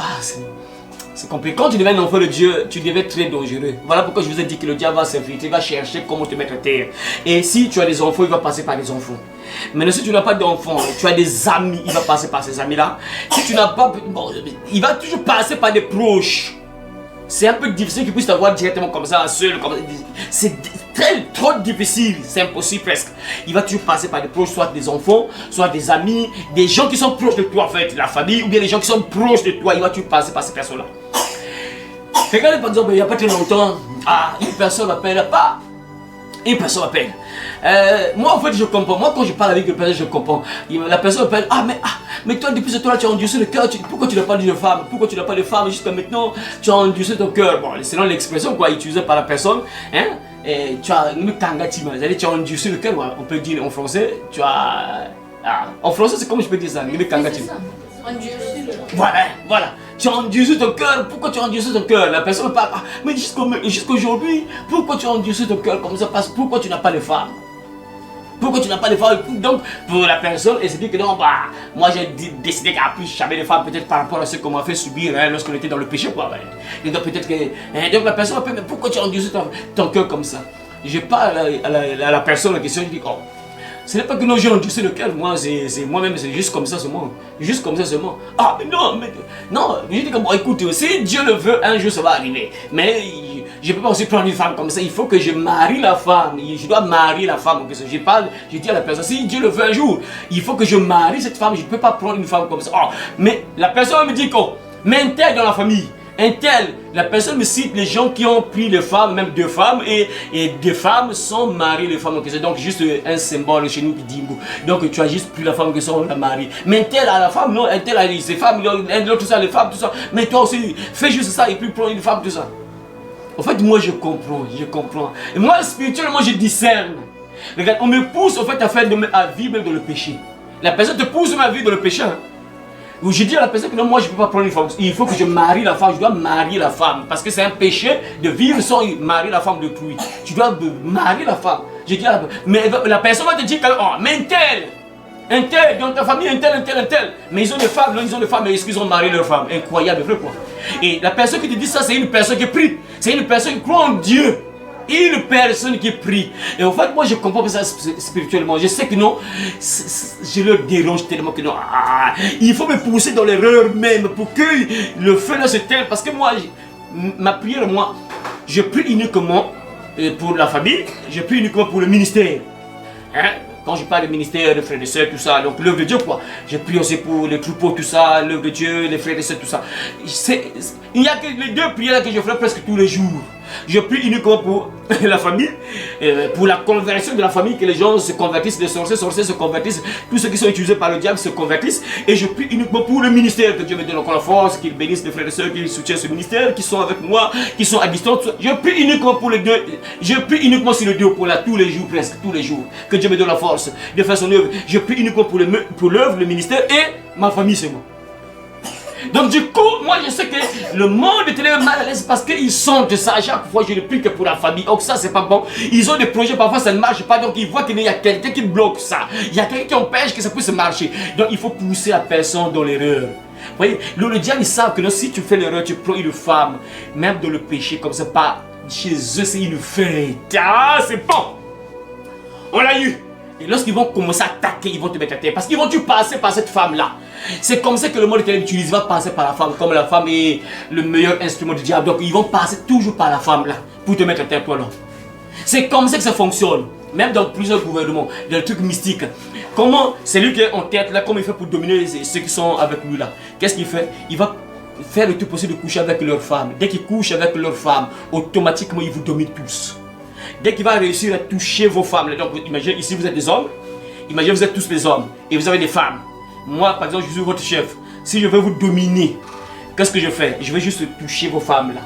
C'est compliqué. Quand tu deviens un enfant de Dieu, tu deviens très dangereux. Voilà pourquoi je vous ai dit que le diable va s'infiltrer, il va chercher comment te mettre à terre. Et si tu as des enfants, il va passer par des enfants. Maintenant, si tu n'as pas d'enfants, tu as des amis, il va passer par ces amis-là. Si tu n'as pas. Bon, il va toujours passer par des proches. C'est un peu difficile qu'il puisse t'avoir directement comme ça, seul. C'est trop difficile, c'est impossible presque. Il va toujours passer par des proches, soit des enfants, soit des amis, des gens qui sont proches de toi, en fait, la famille, ou bien des gens qui sont proches de toi. Il va toujours passer par ces personnes-là. Regardez par exemple, il n'y a pas très longtemps, une personne m'appelle, une personne m'appelle. Moi en fait je comprends, moi quand je parle avec une personne je comprends. La personne m'appelle, mais toi depuis ce temps là tu as endurci le cœur, pourquoi tu n'as pas de femme? Pourquoi tu n'as pas de femme jusqu'à maintenant? Tu as endurci ton cœur. Bon, selon l'expression quoi utilisée par la personne, hein, et tu as une tangatima, c'est-à-dire tu as endurci le cœur, on peut dire en français, tu as... en français c'est comme je peux dire ça, une tangatima. Voilà. Tu as endurci ton cœur. Pourquoi tu as endurci ton cœur? La personne parle. Mais jusqu'aujourd'hui, pourquoi tu as endurci ton cœur comme ça? Pourquoi tu n'as pas de femme? Pourquoi tu n'as pas de femme? Donc, pour la personne, elle se dit que non, moi j'ai décidé qu'à plus jamais de femme, peut-être par rapport à ce qu'on m'a fait subir lorsqu'on était dans le péché, quoi. Et donc, peut-être que. Donc, la personne m'appelle, mais pourquoi tu as endurci ton cœur comme ça? Je parle à la personne en question, je dis, ce n'est pas que non, j'ai endurci le cœur, moi-même, c'est juste comme ça seulement. Juste comme ça seulement. Mais non, je dis comme, écoute, si Dieu le veut, un jour ça va arriver. Mais je ne peux pas aussi prendre une femme comme ça, il faut que je marie la femme. Je dois marier la femme. Je dis à la personne, si Dieu le veut un jour, il faut que je marie cette femme, je ne peux pas prendre une femme comme ça. Mais la personne me dit m'intègre dans la famille. La personne me cite les gens qui ont pris les femmes, même deux femmes, et deux femmes sont mariées les femmes en question. Donc juste un symbole chez nous qui dit. Donc tu as juste pris la femme qui sont la mariée. Mais tel a la femme, non, tel a ses femmes, l'autre tout ça, les femmes, tout ça. Mais toi aussi, fais juste ça et puis prends une femme, tout ça. En fait, moi je comprends. Et moi spirituellement, je discerne. Regarde, on me pousse en fait à vivre dans le péché. La personne te pousse à vivre dans le péché. Où je dis à la personne que non, moi je ne peux pas prendre une femme. Il faut que je marie la femme, je dois marier la femme. Parce que c'est un péché de vivre sans marier la femme d'autrui. Tu dois marier la femme. Je dis à la, mais la personne va te dire que, mais un tel, dans ta famille, un tel. Mais ils ont des femmes, mais est-ce qu'ils ont marié leur femme? Incroyable, vrai quoi. Et la personne qui te dit ça, c'est une personne qui prie. C'est une personne qui croit en Dieu. Une personne qui prie. Et en fait, moi je comprends ça spirituellement. Je sais que non, je leur dérange tellement que non. Il faut me pousser dans l'erreur même pour que le feu là se teigne. Parce que moi, ma prière, je prie uniquement pour la famille, je prie uniquement pour le ministère. Quand je parle de ministère, de frères et sœurs, tout ça, donc l'œuvre de Dieu quoi. Je prie aussi pour les troupeaux, tout ça, l'œuvre de Dieu, les frères et sœurs, tout ça. Il n'y a que les deux prières que je fais presque tous les jours. Je prie uniquement pour la famille, pour la conversion de la famille, que les gens se convertissent, les sorciers se convertissent, tous ceux qui sont utilisés par le diable se convertissent. Et je prie uniquement pour le ministère, que Dieu me donne encore la force, qu'il bénisse les frères et sœurs qui soutiennent ce ministère, qui sont avec moi, qui sont à distance. Je prie uniquement pour les deux, je prie uniquement sur les deux pour là, tous les jours, presque tous les jours, que Dieu me donne la force de faire son œuvre. Je prie uniquement pour l'œuvre, le ministère et ma famille, c'est moi. Donc du coup, moi je sais que le monde est tellement mal à l'aise parce qu'ils sentent ça. À chaque fois, je ne prie que pour la famille. Donc ça, c'est pas bon. Ils ont des projets, parfois ça ne marche pas. Donc ils voient qu'il y a quelqu'un qui bloque ça. Il y a quelqu'un qui empêche que ça puisse marcher. Donc il faut pousser la personne dans l'erreur. Vous voyez, le diable, ils savent que si tu fais l'erreur, tu prends une femme, même dans le péché, comme ça, pas chez eux, c'est une fête. Ah, c'est bon. On l'a eu. Et lorsqu'ils vont commencer à attaquer, ils vont te mettre à terre. Parce qu'ils vont tu passer par cette femme-là. C'est comme ça que le monde éternel utilise. Il va passer par la femme. Comme la femme est le meilleur instrument du diable. Donc ils vont passer toujours par la femme-là. Pour te mettre à terre, toi là. C'est comme ça que ça fonctionne. Même dans plusieurs gouvernements. Dans le truc mystique. Comment c'est lui qui est en tête là. Comment il fait pour dominer ceux qui sont avec lui là. Qu'est-ce qu'il fait? Il va faire le tout possible de coucher avec leur femme. Dès qu'il couche avec leur femme, automatiquement il vous domine tous. Dès qu'il va réussir à toucher vos femmes, donc imaginez ici vous êtes des hommes, imaginez vous êtes tous des hommes et vous avez des femmes. Moi par exemple je suis votre chef, si je veux vous dominer, qu'est-ce que je fais? Je vais juste toucher vos femmes là.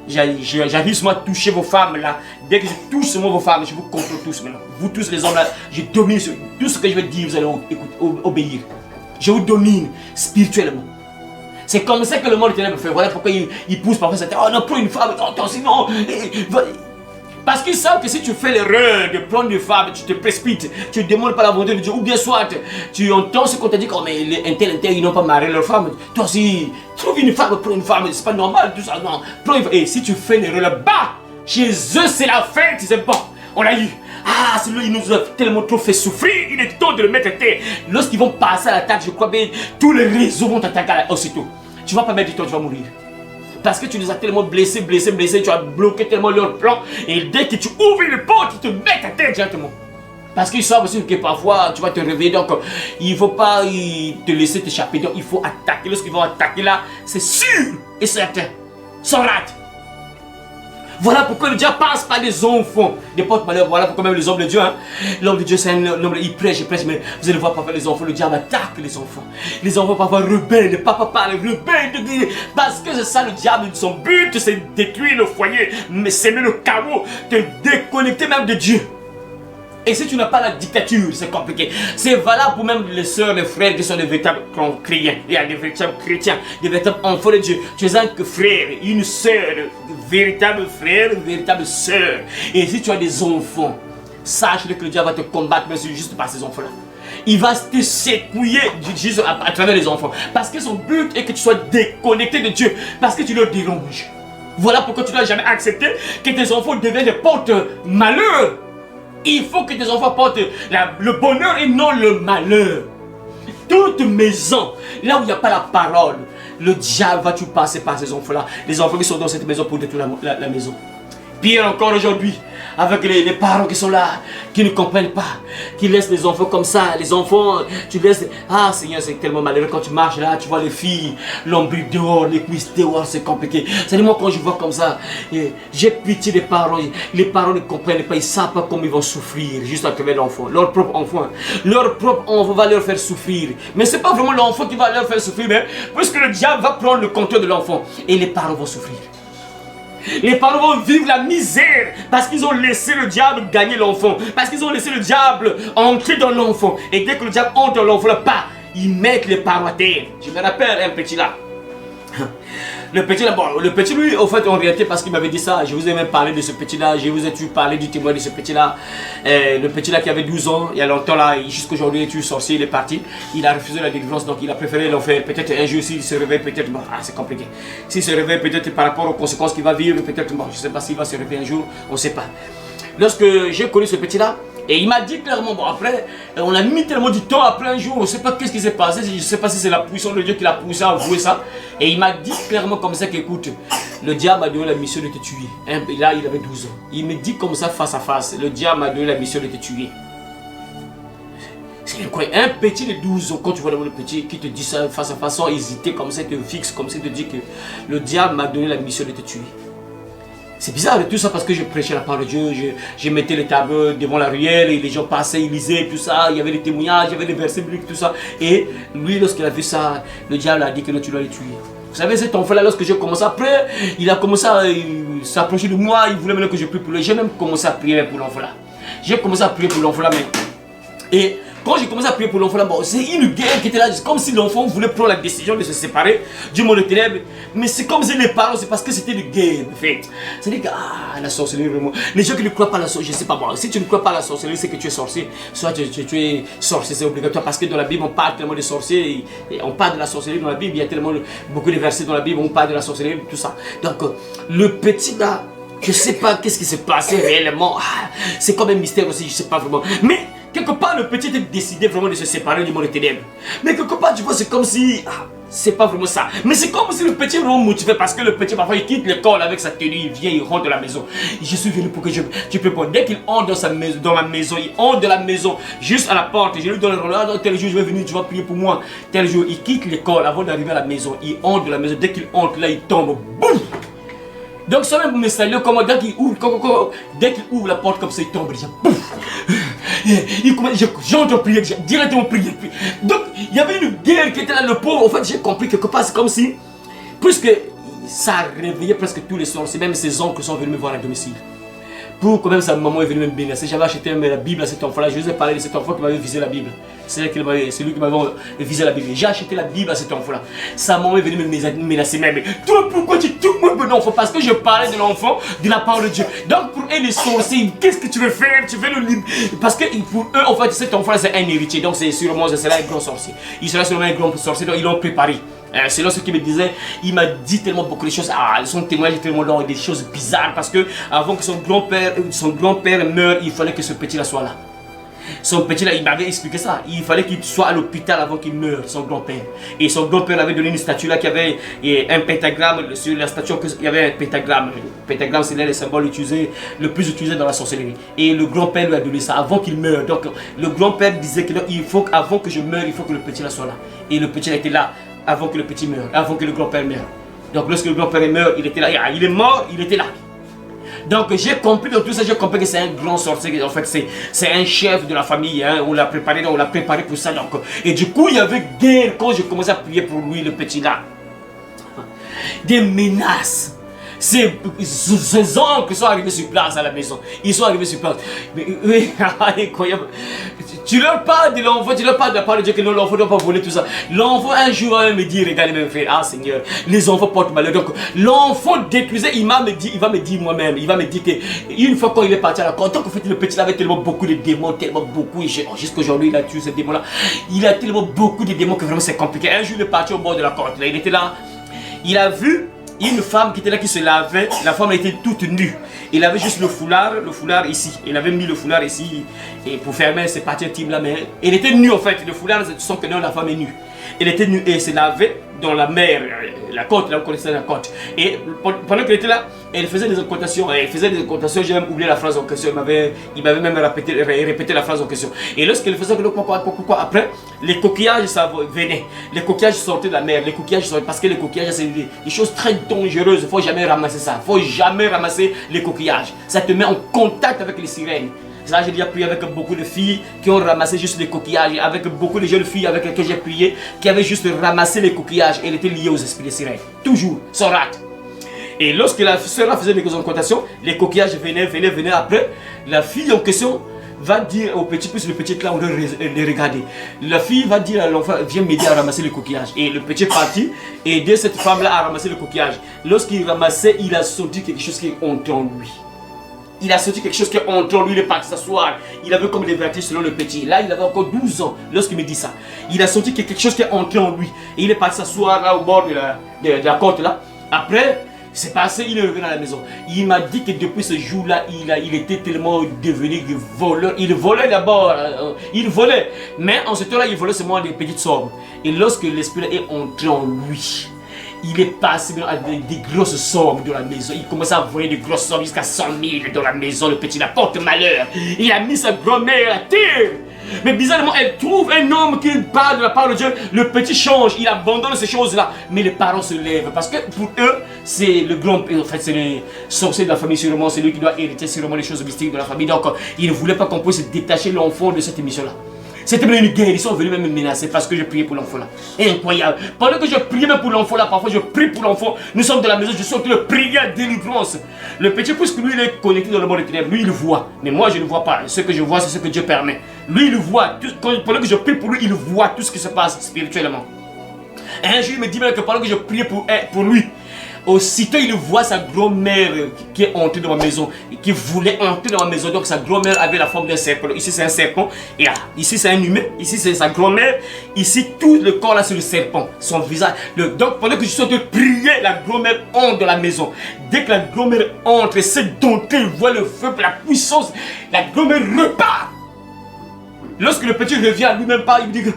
J'arrive seulement à toucher vos femmes là. Dès que je touche seulement vos femmes, je vous contrôle tous maintenant. Vous tous les hommes là, je domine tout ce que je vais dire, vous allez obéir. Je vous domine spirituellement. C'est comme ça que le monde éternel me fait. Voilà pourquoi il pousse parfois cette terre. Oh non, prends une femme, non, sinon. Parce qu'ils savent que si tu fais l'erreur de prendre une femme, tu te précipites, tu ne demandes pas la volonté de Dieu, ou bien soit tu entends ce qu'on t'a dit, comme un tel, ils n'ont pas marié leur femme. Toi aussi, trouve une femme, prends une femme, c'est pas normal, tout ça, non. Prends une femme. Et si tu fais l'erreur là-bas, chez eux c'est la fête, c'est bon, on l'a eu. Ah, celui-là, il nous a tellement trop fait souffrir, il est temps de le mettre à terre. Lorsqu'ils vont passer à l'attaque, je crois bien, tous les réseaux vont t'attaquer aussitôt. Tu ne vas pas mettre du temps, tu vas mourir. Parce que tu les as tellement blessés, tu as bloqué tellement leur plan. Et dès que tu ouvres une porte, ils te mettent à terre directement. Parce qu'ils savent aussi que parfois tu vas te réveiller. Donc il ne faut pas te laisser t'échapper. Donc il faut attaquer. Lorsqu'ils vont attaquer là, c'est sûr et certain. Sans rate. Voilà pourquoi le diable passe par des enfants, des porte-malheurs. Voilà pourquoi même les hommes de Dieu, hein, l'homme de Dieu, c'est un homme, il prêche, mais vous allez voir parfois les enfants, le diable attaque les enfants. Les enfants parfois rebelles, le papa parle, rebelles, parce que c'est ça le diable, son but c'est détruire le foyer, mais s'aimer le chaos, te déconnecter même de Dieu. Et si tu n'as pas la dictature, c'est compliqué. C'est valable pour même les soeurs, les frères qui sont des véritables chrétiens. Il y a des véritables chrétiens, des véritables enfants de Dieu. Tu es un frère, une soeur, véritable frère, une véritable soeur. Et si tu as des enfants, sache que le diable va te combattre, mais c'est juste par ces enfants-là. Il va te secouer juste à travers les enfants. Parce que son but est que tu sois déconnecté de Dieu. Parce que tu leur déranges. Voilà pourquoi tu n'as jamais accepté que tes enfants deviennent des porte-malheur. Il faut que tes enfants portent le bonheur et non le malheur. Toute maison, là où il n'y a pas la parole, le diable va tout passer par ces enfants-là. Les enfants qui sont dans cette maison pour détruire la maison. Pire encore aujourd'hui, avec les parents qui sont là, qui ne comprennent pas, qui laissent les enfants comme ça. Les enfants, tu laisses... Ah Seigneur, c'est tellement malheureux quand tu marches là, tu vois les filles, l'ombril dehors, les cuisses dehors, c'est compliqué. C'est moi quand je vois comme ça, j'ai pitié des parents. Les parents ne comprennent pas, ils ne savent pas comment ils vont souffrir juste à travers l'enfant. Leur propre enfant va leur faire souffrir. Mais ce n'est pas vraiment l'enfant qui va leur faire souffrir, mais puisque le diable va prendre le contrôle de l'enfant et les parents vont souffrir. Les parents vont vivre la misère parce qu'ils ont laissé le diable gagner l'enfant. Parce qu'ils ont laissé le diable entrer dans l'enfant. Et dès que le diable entre dans l'enfant, ils mettent les parents à terre. Je me rappelle un petit là. Le petit là, bon, le petit lui, au fait, en réalité, parce qu'il m'avait dit ça, je vous ai même parlé de ce petit là, je vous ai toujours parlé du témoin de ce petit là. Le petit là qui avait 12 ans, il y a longtemps là, jusqu'à aujourd'hui, il est sorcier, il est parti. Il a refusé la délivrance, donc il a préféré l'enfer. Peut-être un jour, s'il se réveille, peut-être, bon, c'est compliqué. S'il se réveille, peut-être par rapport aux conséquences qu'il va vivre, peut-être, bon, je ne sais pas s'il va se réveiller un jour, on ne sait pas. Lorsque j'ai connu ce petit là, et il m'a dit clairement, bon après, on a mis tellement du temps après un jour, on ne sait pas qu'est-ce qui s'est passé, je ne sais pas si c'est la puissance de Dieu qui l'a poussé à avouer ça. Et il m'a dit clairement comme ça qu'écoute, le diable m'a donné la mission de te tuer. Et là, il avait 12 ans. Il me dit comme ça face à face, le diable m'a donné la mission de te tuer. C'est incroyable. Un petit de 12 ans, quand tu vois le petit qui te dit ça face à face, sans hésiter, comme ça, il te fixe, comme ça, il te dit que le diable m'a donné la mission de te tuer. C'est bizarre de tout ça parce que je prêchais la parole de Dieu, je mettais les tables devant la ruelle et les gens passaient, ils lisaient, tout ça, il y avait des témoignages, il y avait des versets bibliques, tout ça. Et lui, lorsqu'il a vu ça, le diable a dit que non, tu dois les tuer. Vous savez, cet enfant-là, lorsque j'ai commencé après, il a commencé à s'approcher de moi, il voulait même que je prie pour lui. J'ai même commencé à prier pour l'enfant-là. J'ai commencé à prier pour l'enfant-là, mais... Et quand j'ai commencé à prier pour l'enfant là, bon, c'est une guerre qui était là, comme si l'enfant voulait prendre la décision de se séparer du monde de ténèbres. Mais c'est comme si les parents, c'est parce que c'était une guerre, en fait. C'est-à-dire que, la sorcellerie, vraiment. Les gens qui ne croient pas à la sorcellerie, je sais pas moi, si tu ne crois pas à la sorcellerie, c'est que tu es sorcier. Soit tu es sorcier, c'est obligatoire, parce que dans la Bible, on parle tellement de sorciers, et on parle de la sorcellerie dans la Bible, il y a tellement beaucoup de versets dans la Bible, on parle de la sorcellerie, tout ça. Donc, le petit là, je sais pas qu'est-ce qui s'est passé réellement. C'est comme un mystère aussi, je sais pas vraiment. Mais quelque part, le petit était décidé vraiment de se séparer du monde des ténèbres. Mais quelque part, tu vois, c'est comme si... c'est pas vraiment ça. Mais c'est comme si le petit est vraiment motivé parce que le petit, parfois, il quitte l'école avec sa tenue, il vient, il rentre de la maison. Je suis venu pour que tu peux prendre. Dès qu'il entre dans sa maison, dans ma maison, il entre de la maison, juste à la porte. Je lui donne le rôle, tel jour, je vais venir, tu vas prier pour moi. Tel jour, il quitte l'école avant d'arriver à la maison. Il entre de la maison. Dès qu'il entre là, il tombe. Boum! Donc, ça même me salue comment dès qu'il ouvre la porte comme ça, il tombe déjà. Pouf. Il commence, j'entends prier déjà, directement prier. Donc, il y avait une guerre qui était là, le pauvre. En fait, j'ai compris quelque part, c'est comme si, puisque ça a réveillé presque tous les soirs, c'est même ses oncles sont venus me voir à domicile. Pour quand même sa maman est venue me bénir. J'avais acheté la Bible à cet enfant-là. Je vous ai parlé de cet enfant qui m'avait visé la Bible. C'est lui qui m'avait visé la Bible. J'ai acheté la Bible à cet enfant-là. Sa maman est venue me menacer même. Toi, pourquoi tu tues mon enfant? Parce que je parlais de l'enfant, de la parole de Dieu. Donc pour eux, les sorciers, qu'est-ce que tu veux faire? Tu veux le libre? Parce que pour eux, en fait, cet enfant-là, c'est un héritier. Donc c'est sûrement, c'est un grand sorcier. Il sera sûrement un grand sorcier. Donc ils l'ont préparé. C'est là ce qu'il me disait, il m'a dit tellement beaucoup de choses, son témoignage est tellement long, des choses bizarres parce que avant que son grand-père meure, il fallait que ce petit-là soit là. Son petit là, il m'avait expliqué ça. Il fallait qu'il soit à l'hôpital avant qu'il meure, son grand-père. Et son grand-père avait donné une statue là qui avait un pentagramme. Sur la statue, il y avait un pentagramme. Le pentagramme, c'est le symbole le plus utilisé dans la sorcellerie. Et le grand-père lui a donné ça avant qu'il meure. Donc le grand-père disait que avant que je meure, il faut que le petit là soit là. Et le petit là était là avant que le petit meure, avant que le grand-père meure. Donc lorsque le grand-père meurt, il était là. Il est mort, il était là. Donc j'ai compris dans tout ça, j'ai compris que c'est un grand sorcier. En fait, c'est un chef de la famille. Hein, on l'a préparé pour ça. Donc, et du coup, il y avait guerre quand je commençais à prier pour lui, le petit là. Des menaces. Ses oncles sont arrivés sur place à la maison. Ils sont arrivés sur place. Mais, incroyable. Tu leur parles de l'enfant, tu leur parles de la parole de Dieu que l'enfant ne doit pas voler tout ça. L'enfant un jour va me dire, regardez mes frères, Seigneur, les enfants portent malheur. Donc l'enfant détruisait, il va me dire moi-même, il va me dire qu'une fois quand il est parti à la cour, tant qu'en fait le petit avait tellement beaucoup de démons, tellement beaucoup, jusqu'aujourd'hui il a tué ce démon-là. Il a tellement beaucoup de démons que vraiment c'est compliqué. Un jour il est parti au bord de la côte, il était là, il a vu une femme qui était là qui se lavait, la femme était toute nue. Il avait juste le foulard ici. Il avait mis le foulard ici et pour fermer ses parties intimes là, mais elle était nue en fait. Le foulard, tu sens que non, la femme est nue. Elle était nue et elle se lavait dans la mer, la côte, là on connaissait la côte. Et pendant qu'elle était là, elle faisait des incantations. J'ai même oublié la phrase en question. Il m'avait même répété la phrase en question. Et lorsqu'elle faisait pourquoi après, les coquillages ça venait. Les coquillages sortaient de la mer. Les coquillages sortaient parce que les coquillages c'est des choses très dangereuses. Il ne faut jamais ramasser ça. Il ne faut jamais ramasser les coquillages. Ça te met en contact avec les sirènes. Là, j'ai déjà prié avec beaucoup de filles qui ont ramassé juste les coquillages, avec beaucoup de jeunes filles avec lesquelles j'ai prié, qui avaient juste ramassé les coquillages. Elle était liée aux esprits des sirènes. Toujours, sans rate. Et lorsque la sœur faisait des incantations, les coquillages venaient après. La fille en question va dire au petit, plus le petit là, on doit les regarder. La fille va dire à l'enfant, viens m'aider à ramasser les coquillages. Et le petit est parti, aider cette femme là à ramasser les coquillages. Lorsqu'il ramassait, il a senti quelque chose qui est entré en lui. Il a senti quelque chose qui est entré en lui, il est parti s'asseoir. Il avait comme des vertiges selon le petit. Là, il avait encore 12 ans lorsqu'il me dit ça. Il a senti quelque chose qui est entré en lui. Et il est parti s'asseoir là au bord de la côte là. Après, c'est passé, il est revenu à la maison. Il m'a dit que depuis ce jour-là, il était tellement devenu voleur. Il volait d'abord, il volait. Mais en ce temps-là, il volait seulement des petites sommes. Et lorsque l'esprit est entré en lui, il est passé à des grosses sommes dans la maison. Il commençait à voyer des grosses sommes jusqu'à 100 000 dans la maison. Le petit la porte malheur. Il a mis sa grand-mère à terre. Mais bizarrement, elle trouve un homme qui parle de la parole de Dieu. Le petit change, il abandonne ces choses-là. Mais les parents se lèvent parce que pour eux, c'est le grand, en fait, c'est le sorcier de la famille sûrement. C'est lui qui doit hériter sûrement les choses mystiques de la famille. Donc, ils ne voulaient pas qu'on puisse détacher l'enfant de cette émission-là. C'était même une guerre, ils sont venus même me menacer parce que je priais pour l'enfant là. Incroyable. Pendant que je priais même pour l'enfant là, parfois je prie pour l'enfant, nous sommes dans la maison, je suis en train de prier à délivrance. Le petit, puisque lui il est connecté dans le monde des ténèbres, lui il voit. Mais moi je ne vois pas. Ce que je vois, c'est ce que Dieu permet. Lui il voit. Pendant que je prie pour lui, il voit tout ce qui se passe spirituellement. Et un jour il me dit même que pendant que je priais pour lui, aussitôt il voit sa grand-mère qui est entrée dans ma maison, qui voulait entrer dans ma maison. Donc sa grand-mère avait la forme d'un serpent. Ici c'est un serpent, et là, ici c'est un humain, ici c'est sa grand-mère, ici tout le corps là c'est le serpent, son visage. Donc pendant que je suis en train de prier, la grand-mère entre dans la maison. Dès que la grand-mère entre, c'est dompté, il voit le feu, la puissance, la grand-mère repart. Lorsque le petit revient à lui-même pas, il me dit que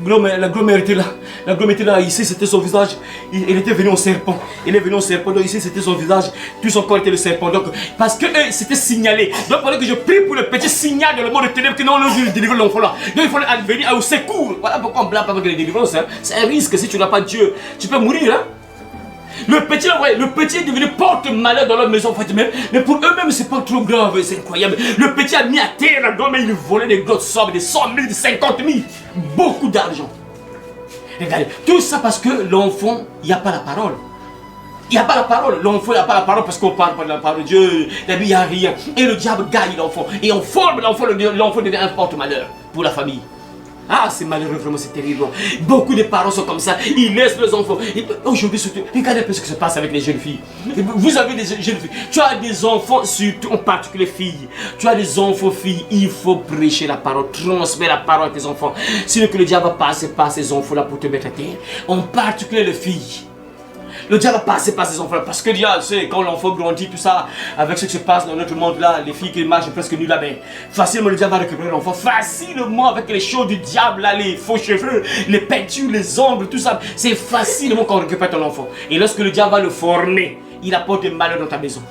la grand-mère était là. La grand-mère était là, ici c'était son visage. Il était venu au serpent. Il est venu au serpent, donc ici c'était son visage. Tout son corps était le serpent. Donc, parce que c'était signalé. Donc pendant que je prie pour le petit signal dans le monde de ténèbres que non, on veut délivrer l'enfant là. Donc il fallait venir au secours. Voilà pourquoi on blâme pas avec les délivrances. Hein. C'est un risque si tu n'as pas Dieu. Tu peux mourir. Hein. Le petit est devenu porte-malheur dans leur maison, mais pour eux-mêmes, c'est pas trop grave, c'est incroyable. Le petit a mis à terre la gomme et il volait des grosses sommes, des 100 000, des 50 000, beaucoup d'argent. Regardez, tout ça parce que l'enfant, il n'y a pas la parole. Il n'y a pas la parole, l'enfant, il n'y a pas la parole parce qu'on parle pas de la parole de Dieu, il n'y a rien. Et le diable gagne l'enfant, et on forme l'enfant, l'enfant devient un porte-malheur pour la famille. Ah, c'est malheureux, vraiment, c'est terrible. Beaucoup de parents sont comme ça, ils laissent leurs enfants. Aujourd'hui, surtout, regardez un peu ce qui se passe avec les jeunes filles. Vous avez des jeunes filles, tu as des enfants, surtout en particulier filles. Tu as des enfants filles, il faut prêcher la parole, transmettre la parole à tes enfants. Sinon que le diable va passer par ces enfants-là pour te mettre à terre. En particulier les filles. Le diable va passer par ces enfants-là parce que diable, c'est quand l'enfant grandit, tout ça, avec ce qui se passe dans notre monde-là, les filles qui marchent presque nues là, mais facilement le diable va récupérer l'enfant. Facilement avec les choses du diable, là, les faux cheveux, les peintures, les ongles, tout ça, c'est facilement qu'on récupère ton enfant. Et lorsque le diable va le former, il apporte des malheurs dans ta maison.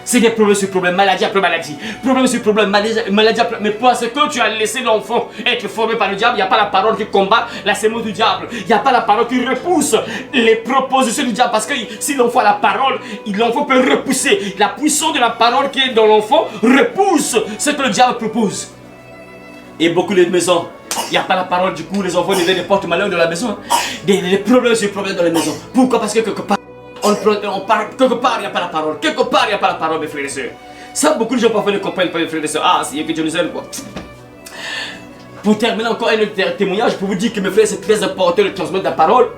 C'est des problèmes sur problèmes, maladie après maladie, problème sur problème, maladie après. Mais parce que tu as laissé l'enfant être formé par le diable, il n'y a pas la parole qui combat la sémence du diable. Il n'y a pas la parole qui repousse les propositions du diable. Parce que si l'enfant a la parole, l'enfant peut repousser. La puissance de la parole qui est dans l'enfant repousse ce que le diable propose. Et beaucoup de maisons, il n'y a pas la parole, du coup les enfants deviennent des porte-malheur de la maison. Des problèmes sur problèmes dans les maisons. Pourquoi? Parce que quelque part, on parle, quelque part il n'y a pas la parole. Quelque part il n'y a pas la parole, mes frères et sœurs. Ça, beaucoup de gens parfois ne comprennent pas, mes frères et sœurs. Ah, c'est que Dieu nous aime, quoi. Pour terminer encore un témoignage, pour vous dire que mes frères, c'est très important de transmettre la parole.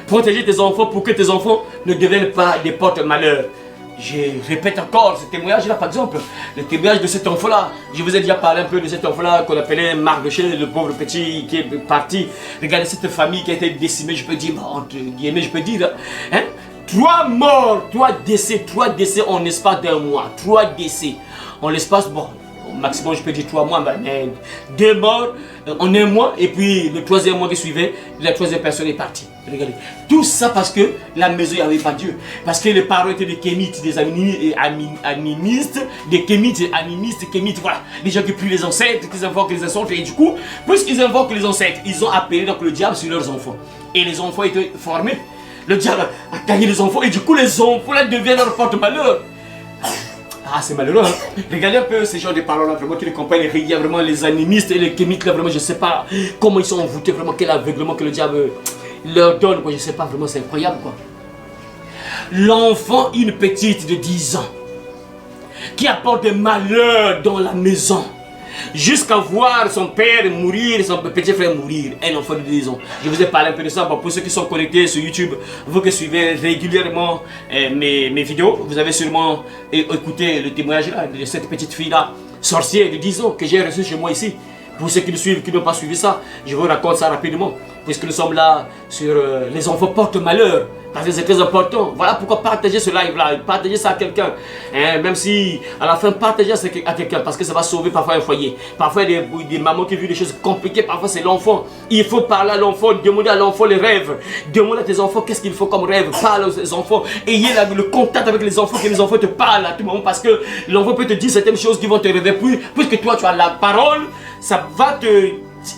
Protéger tes enfants pour que tes enfants ne deviennent pas des porte-malheur. Je répète encore ce témoignage-là, par exemple, le témoignage de cet enfant-là. Je vous ai déjà parlé un peu de cet enfant-là qu'on appelait Marc de Chêne, le pauvre petit qui est parti. Regardez cette famille qui a été décimée, je peux dire, entre guillemets, je peux dire, hein? 3 morts, 3 décès en l'espace d'un mois. 3 décès en l'espace, bon, au maximum je peux dire 3 mois, mais 2 morts en un mois, et puis le 3e mois qui suivait, la 3e personne est partie. Regardez, tout ça parce que la maison, il n'y avait pas Dieu. Parce que les parents étaient des kémites, des animistes, des kémites, animistes, kémites, voilà. Les gens qui prient les ancêtres, qui invoquent les ancêtres, et du coup, puisqu'ils invoquent les ancêtres, ils ont appelé donc le diable sur leurs enfants. Et les enfants étaient formés. Le diable a gagné les enfants et du coup les enfants là deviennent leur porte-malheur. Ah, c'est malheureux. Hein? Regardez un peu ces gens de paroles là, vraiment qui ne comprennent rien. Il y a vraiment les animistes et les kémites là, vraiment je ne sais pas comment ils sont envoûtés, vraiment quel aveuglement que le diable leur donne, quoi. Je ne sais pas, vraiment c'est incroyable, quoi. L'enfant, une petite de 10 ans qui apporte des malheurs dans la maison, jusqu'à voir son père mourir, son petit frère mourir, un enfant de 10 ans. Je vous ai parlé un peu de ça. Pour ceux qui sont connectés sur YouTube, vous qui suivez régulièrement mes vidéos, vous avez sûrement écouté le témoignage là, de cette petite fille là, sorcière de 10 ans, que j'ai reçue chez moi ici. Pour ceux qui nous suivent, qui n'ont pas suivi ça, je vous raconte ça rapidement, puisque nous sommes là sur les enfants porte-malheur. Parce que c'est très important. Voilà pourquoi partager ce live-là, partager ça à quelqu'un. Hein, même si, à la fin, partager ça à quelqu'un, parce que ça va sauver parfois un foyer. Parfois, il y a des mamans qui vivent des choses compliquées, parfois c'est l'enfant. Il faut parler à l'enfant, demander à l'enfant les rêves. Demander à tes enfants qu'est-ce qu'il faut comme rêve. Parle aux enfants. Ayez le contact avec les enfants, que les enfants te parlent à tout moment, parce que l'enfant peut te dire certaines choses qui vont te réveiller. Puisque toi, tu as la parole, ça va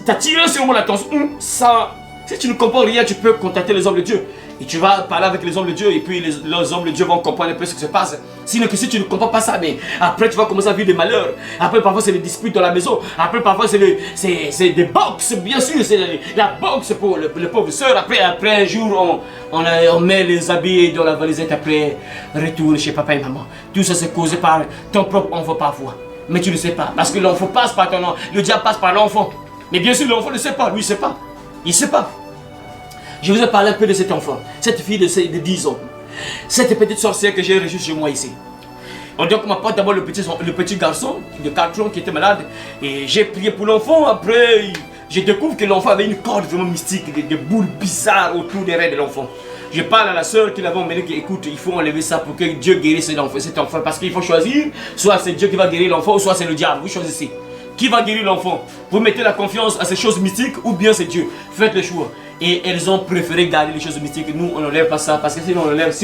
t'attirer sur l'attention. Ça, si tu ne comprends rien, tu peux contacter les hommes de Dieu. Et tu vas parler avec les hommes de Dieu et puis les hommes de Dieu vont comprendre un peu ce qui se passe. Sinon que si tu ne comprends pas ça, mais après tu vas commencer à vivre des malheurs. Après parfois c'est des disputes dans la maison. Après parfois c'est des box, bien sûr, c'est la boxe pour le pauvre soeur. Après un jour on met les habits dans la valisette, après retour chez papa et maman. Tout ça c'est causé par ton propre enfant parfois. Mais tu ne sais pas, parce que l'enfant passe par ton enfant, le diable passe par l'enfant. Mais bien sûr l'enfant ne sait pas, lui il ne sait pas. Il ne sait pas. Je vous ai parlé un peu de cet enfant, cette fille de 10 ans, cette petite sorcière que j'ai reçue chez moi ici. Donc on m'apporte d'abord le petit garçon de 4 ans qui était malade et j'ai prié pour l'enfant. Après je découvre que l'enfant avait une corde vraiment mystique, des boules bizarres autour des reins de l'enfant. Je parle à la soeur qui l'avait emmené, écoute, il faut enlever ça pour que Dieu guérisse cet enfant parce qu'il faut choisir, soit c'est Dieu qui va guérir l'enfant ou soit c'est le diable, vous choisissez. Qui va guérir l'enfant? Vous mettez la confiance à ces choses mystiques ou bien c'est Dieu. Faites le choix. Et elles ont préféré garder les choses mystiques. Nous, on n'enlève pas ça. Parce que si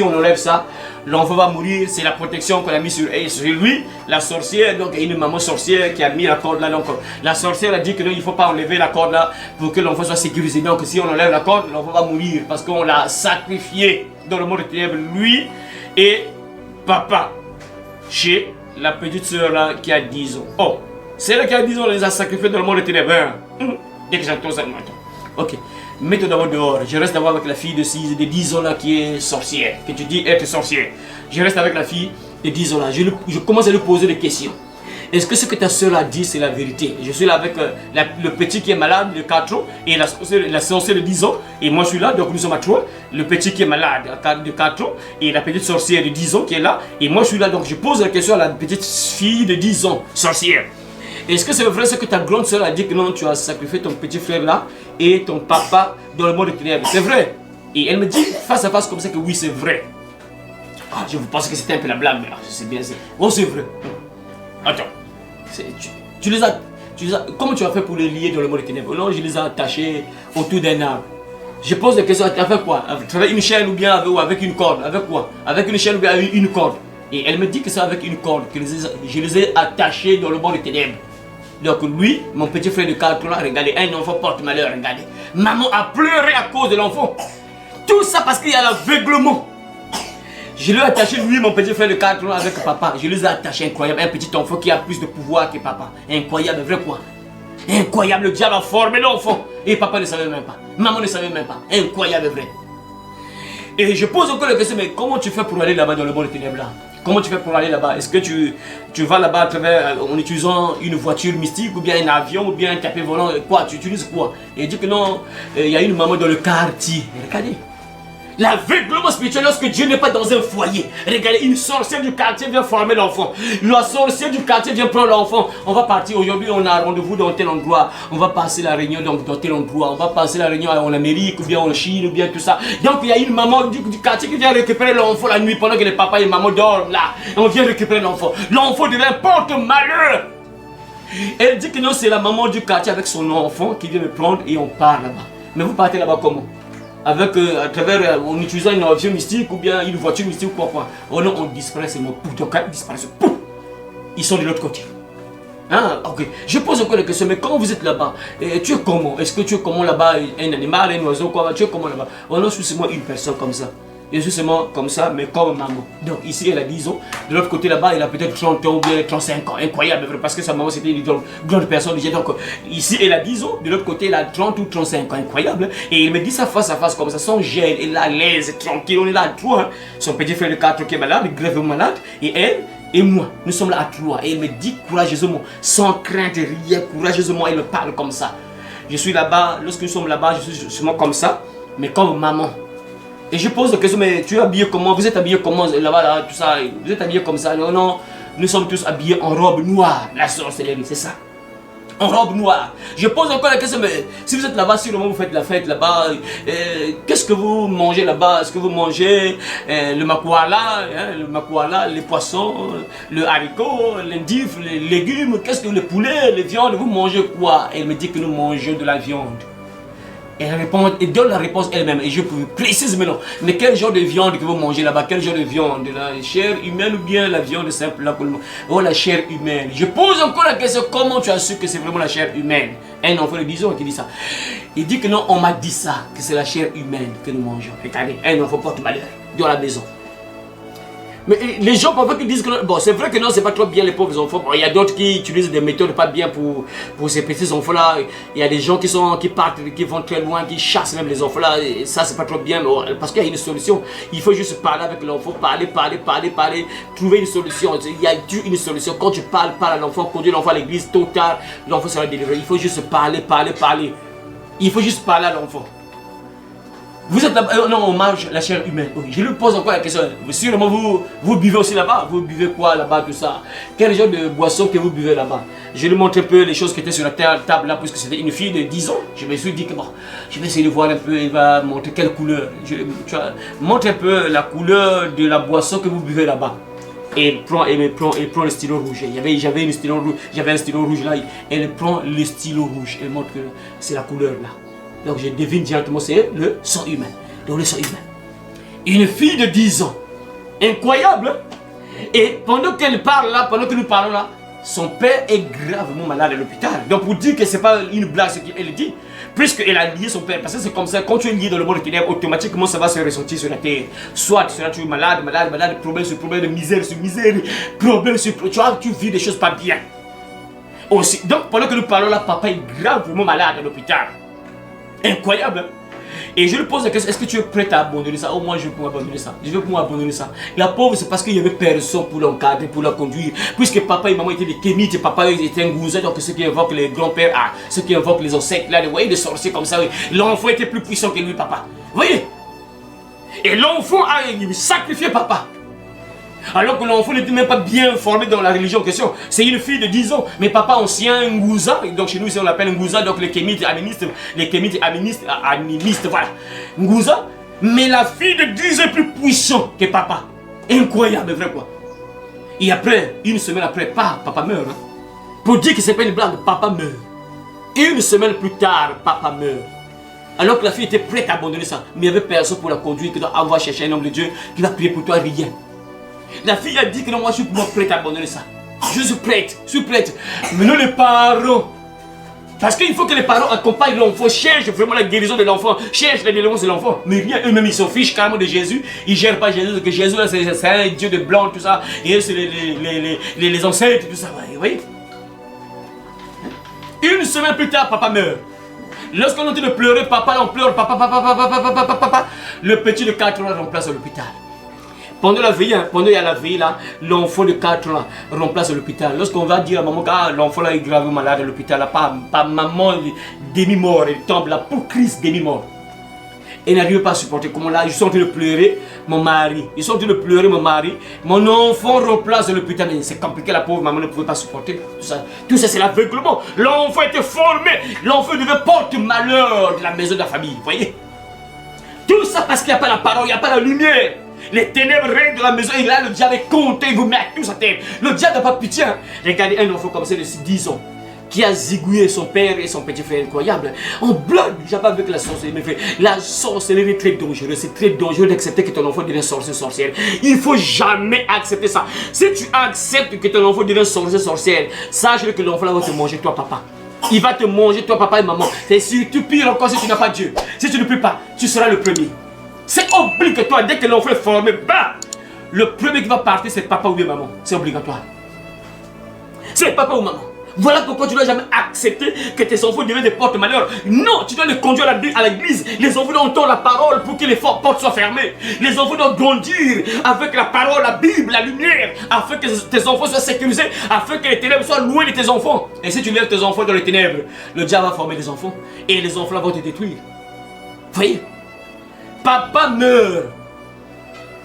on enlève ça, l'enfant va mourir. C'est la protection qu'on a mis sur lui. La sorcière, donc il y a une maman sorcière qui a mis la corde là. Donc la sorcière a dit que non, il ne faut pas enlever la corde là pour que l'enfant soit sécurisé. Donc si on enlève la corde, l'enfant va mourir. Parce qu'on l'a sacrifié dans le monde des ténèbres. Lui et papa. Chez la petite soeur là qui a 10 ans. Oh, c'est là qui a 10 ans, on les a sacrifiés dans le monde des ténèbres. Dès que j'entends ça, ok. Mets-toi d'abord dehors. Je reste d'abord avec la fille de 10 ans là qui est sorcière. Que tu dis être sorcière. Je reste avec la fille de 10 ans là. Je commence à lui poser des questions. Est-ce que ce que ta soeur a dit c'est la vérité? Je suis là avec le petit qui est malade de 4 ans et la sorcière de 10 ans. Et moi je suis là, donc nous sommes à 3. Le petit qui est malade de 4 ans et la petite sorcière de 10 ans qui est là. Et moi je suis là, donc je pose la question à la petite fille de 10 ans, sorcière. Est-ce que c'est vrai ce que ta grande soeur a dit que non, tu as sacrifié ton petit frère là et ton papa dans le monde des ténèbres? C'est vrai. Et elle me dit face à face comme ça que oui, c'est vrai. Ah, je vous pense que c'était un peu la blague, mais c'est bien. Oh, c'est vrai. Attends. Tu les as. Comment tu as fait pour les lier dans le monde des ténèbres? Non, je les ai attachés autour d'un arbre. Je pose la question, tu as fait quoi? Avec une chaîne ou bien avec une corde? Avec quoi? Avec une chaîne ou bien avec une corde? Et elle me dit que c'est avec une corde que je les ai attachés dans le monde des ténèbres. Donc lui, mon petit frère de 4 ans, regardez, un enfant porte malheur, regardez. Maman a pleuré à cause de l'enfant. Tout ça parce qu'il y a l'aveuglement. Je lui ai attaché, lui, mon petit frère de 4 ans avec papa. Je les ai attachés, incroyable. Un petit enfant qui a plus de pouvoir que papa. Incroyable, vrai quoi? Incroyable, le diable a formé l'enfant. Et papa ne savait même pas. Maman ne savait même pas. Incroyable, vrai. Et je pose encore la question, mais comment tu fais pour aller là-bas dans le monde des ténèbres là? Comment tu fais pour aller là-bas? Est-ce que tu vas là-bas en utilisant une voiture mystique ou bien un avion ou bien un tapis volant? Quoi? Tu utilises quoi? Et il dit que non, il y a une maman dans le quartier. Regardez. L'aveuglement spirituel lorsque Dieu n'est pas dans un foyer. Regardez, une sorcière du quartier vient former l'enfant. La sorcière du quartier vient prendre l'enfant. On va partir aujourd'hui, on a rendez-vous dans tel endroit. On va passer la réunion dans tel endroit. On va passer la réunion en Amérique ou bien en Chine ou bien tout ça. Donc il y a une maman du quartier qui vient récupérer l'enfant la nuit pendant que les papas et maman dorment là. On vient récupérer l'enfant. L'enfant devient porte-malheur. Elle dit que non, c'est la maman du quartier avec son enfant qui vient me prendre et on part là-bas. Mais vous partez là-bas comment? Avec, en utilisant une avion mystique ou bien une voiture mystique ou quoi. Oh non, on disparaît, c'est mon pouf, donc ils disparaissent, pouf. Ils sont de l'autre côté. Ah, ok. Je pose encore la question, mais quand vous êtes là-bas, tu es comment? Est-ce que tu es comment là-bas? Un animal, un oiseau, quoi? Tu es comment là-bas? Oh non, je suis seulement une personne comme ça. Je suis seulement comme ça, mais comme maman. Donc ici, elle a 10 ans. De l'autre côté, là-bas, elle a peut-être 30 ans ou bien 35 ans. Incroyable, parce que sa maman, c'était une grande personne. Donc ici, elle a 10 ans. De l'autre côté, elle a 30 ou 35 ans. Incroyable. Et il me dit ça face à face, comme ça, sans gêne. Elle est à l'aise, tranquille. On est là à 3. Son petit frère de 4 ans qui est malade, grèvement malade. Et elle et moi, nous sommes là à 3. Et elle me dit courageusement, sans crainte, rien, courageusement, elle me parle comme ça. Je suis là-bas, lorsque nous sommes là-bas, je suis seulement comme ça, mais comme maman. Et je pose la question, mais tu es habillé comment? Vous êtes habillé comment là-bas, là, tout ça? Vous êtes habillé comme ça? Non, non, nous sommes tous habillés en robe noire. La sorcellerie, c'est ça. En robe noire. Je pose encore la question, mais si vous êtes là-bas, si vous faites la fête là-bas, qu'est-ce que vous mangez là-bas? Est-ce que vous mangez le makwala, les poissons, le haricot, l'endive, les légumes? Qu'est-ce que le poulet, les viandes? Vous mangez quoi? Elle me dit que nous mangeons de la viande. Elle donne la réponse elle-même. Et je précise maintenant. Mais quel genre de viande que vous mangez là-bas? Quel genre de viande? La chair humaine ou bien la viande simple là? Oh, la chair humaine. Je pose encore la question, comment tu as su que c'est vraiment la chair humaine? Un enfant de 10 ans qui dit ça. Il dit que non, on m'a dit ça, que c'est la chair humaine que nous mangeons. Regardez, un enfant porte malheur dans la maison. Mais les gens parfois qui disent que bon, c'est vrai que non, c'est pas trop bien les pauvres enfants. Bon, il y a d'autres qui utilisent des méthodes pas bien pour ces petits enfants là. Il y a des gens qui partent, qui vont très loin, qui chassent même les enfants là. Et ça c'est pas trop bien, mais parce qu'il y a une solution. Il faut juste parler avec l'enfant, parler, trouver une solution. Il y a une solution. Quand tu parles à l'enfant, conduis l'enfant à l'église, tôt ou tard, l'enfant sera délivré. Il faut juste parler. Il faut juste parler à l'enfant. Vous êtes là, non, on mange la chair humaine. Oui, je lui pose encore la question. Sûrement, vous buvez aussi là-bas. Vous buvez quoi là-bas, tout ça? Quel genre de boisson que vous buvez là-bas? Je lui montre un peu les choses qui étaient sur la table là, puisque c'était une fille de 10 ans. Je me suis dit que bon, je vais essayer de voir un peu, il va montrer quelle couleur. Montre un peu la couleur de la boisson que vous buvez là-bas. Et elle prend le stylo rouge. J'avais un stylo rouge là. Elle prend le stylo rouge. Elle montre que c'est la couleur là. Donc je devine directement, c'est le sang humain. Donc le sang humain. Une fille de 10 ans. Incroyable. Hein? Et pendant qu'elle parle là, pendant que nous parlons là, son père est gravement malade à l'hôpital. Donc pour dire que c'est pas une blague ce qu'elle dit, puisqu'elle a lié son père, parce que c'est comme ça, quand tu es lié dans le monde des ténèbres, automatiquement ça va se ressentir sur la terre. Soit tu seras toujours malade, problème sur problème, de misère sur misère, problème sur problème, tu vis des choses pas bien. Aussi, donc pendant que nous parlons là, papa est gravement malade à l'hôpital. Incroyable, hein? Et je lui pose la question, est-ce que tu es prêt à abandonner ça? Oh, moi je vais pouvoir abandonner ça. Je vais pouvoir abandonner ça. La pauvre, c'est parce qu'il n'y avait personne pour l'encadrer, pour la conduire. Puisque papa et maman étaient des kémites, et papa était un gouzin, donc ceux qui invoquent les grands-pères, ceux qui invoquent les ancêtres, là, vous voyez, des sorciers comme ça, oui. L'enfant était plus puissant que lui, papa. Vous voyez? Et l'enfant a sacrifié papa. Alors que l'enfant n'était même pas bien formé dans la religion en question. C'est une fille de 10 ans. Mais papa ancien Ngouza, donc chez nous ici on l'appelle Ngouza, donc les kémites animistes, voilà. Ngouza, mais la fille de 10 ans est plus puissante que papa. Incroyable, vrai quoi. Et après, une semaine après, papa meurt. Hein. Pour dire que c'est pas une blague, papa meurt. Et une semaine plus tard, papa meurt. Alors que la fille était prête à abandonner ça. Mais il n'y avait personne pour la conduire, qui doit avoir cherché un homme de Dieu qui va prier pour toi, rien. La fille a dit que non, moi je suis prête à abandonner ça. Je suis prête. Mais non les parents. Parce qu'il faut que les parents accompagnent l'enfant, cherchent vraiment la guérison de l'enfant, cherchent la délivrance de l'enfant. Mais rien, eux-mêmes ils s'en fichent carrément de Jésus. Ils ne gèrent pas Jésus, parce que Jésus là c'est un Dieu de blanc, tout ça. Et c'est les ancêtres, tout ça. Vous voyez? Une semaine plus tard, papa meurt. Lorsqu'on est en train de pleurer, papa on pleure, papa. Le petit de 4 ans remplace à l'hôpital. Pendant la veille, pendant il y a la veille là, l'enfant de 4 ans remplace à l'hôpital. Lorsqu'on va dire à maman que l'enfant là est gravement malade à l'hôpital, pas maman demi-mort, elle tombe là pour Christ demi-mort. Elle n'arrive pas à supporter. Comment là, je suis en train de pleurer mon mari. Mon enfant remplace à l'hôpital. Mais c'est compliqué, la pauvre maman ne pouvait pas supporter tout ça c'est l'aveuglement. L'enfant était formé. L'enfant devait porter malheur de la maison de la famille. Vous voyez? Tout ça parce qu'il n'y a pas la parole, il n'y a pas la lumière. Les ténèbres règnent dans la maison et là le diable est compté, il vous met à tous à terre. Le diable n'a pas pitié. Regardez un enfant comme ça de 10 ans qui a zigouillé son père et son petit frère, incroyable. On bloque déjà avec la sorcellerie, mes frères. La sorcellerie est très dangereuse. C'est très dangereux d'accepter que ton enfant devienne sorcière. Il ne faut jamais accepter ça. Si tu acceptes que ton enfant devienne sorcière, sache que l'enfant va te manger, toi papa. Il va te manger, toi papa et maman. C'est surtout pire encore si tu n'as pas Dieu. Si tu ne pries pas, tu seras le premier. C'est obligatoire, dès que l'enfant est formé, le premier qui va partir, c'est papa ou bien maman. C'est obligatoire. C'est papa ou maman. Voilà pourquoi tu ne dois jamais accepter que tes enfants deviennent des porte-malheur. Non, tu dois les conduire à l'église. Les enfants doivent entendre la parole pour que les portes soient fermées. Les enfants doivent grandir avec la parole, la Bible, la lumière, afin que tes enfants soient sécurisés, afin que les ténèbres soient loin de tes enfants. Et si tu lèves tes enfants dans les ténèbres, le diable va former des enfants et les enfants vont te détruire. Vous voyez? Papa meurt.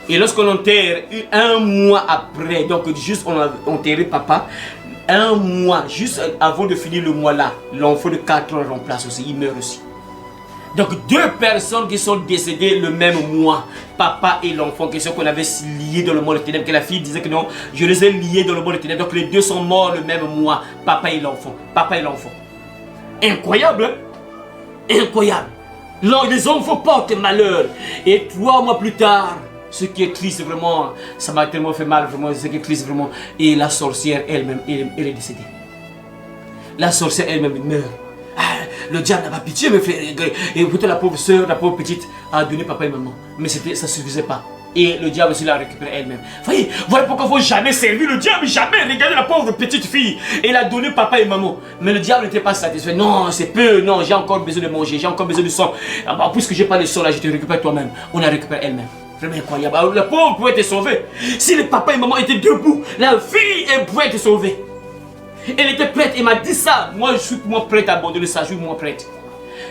Et lorsqu'on enterre, un mois après, donc juste on a enterré papa, un mois, juste avant de finir le mois là, l'enfant de 4 ans remplace aussi, il meurt aussi. Donc 2 personnes qui sont décédées le même mois, papa et l'enfant, qui sont qu'on avait liés dans le monde des ténèbres, que la fille disait que non, je les ai liés dans le monde des ténèbres, donc les 2 sont morts le même mois, papa et l'enfant. Incroyable, hein? Incroyable. Les enfants portent malheur. Et 3 mois plus tard, ce qui est triste vraiment, ça m'a tellement fait mal vraiment, ce qui est triste vraiment, et la sorcière elle-même, elle est décédée. La sorcière elle-même meurt. Ah, le diable n'a pas pitié, mes frères. Et pourtant la pauvre soeur, la pauvre petite, a donné papa et maman. Mais ça ne suffisait pas. Et le diable aussi l'a récupéré elle-même. Voyez, voilà pourquoi il ne faut jamais servir le diable, jamais. Regardez la pauvre petite fille. Elle a donné papa et maman. Mais le diable n'était pas satisfait. Non, c'est peu. Non, j'ai encore besoin de manger. J'ai encore besoin de sang. Ah bah, puisque je n'ai pas de sang là, je te récupère toi-même. On a récupéré elle-même. Vraiment incroyable. Alors, la pauvre pouvait être sauvée. Si le papa et maman étaient debout, la fille, elle pouvait être sauvée. Elle était prête. Elle m'a dit ça. Moi, je suis prête à abandonner ça. Je suis prête.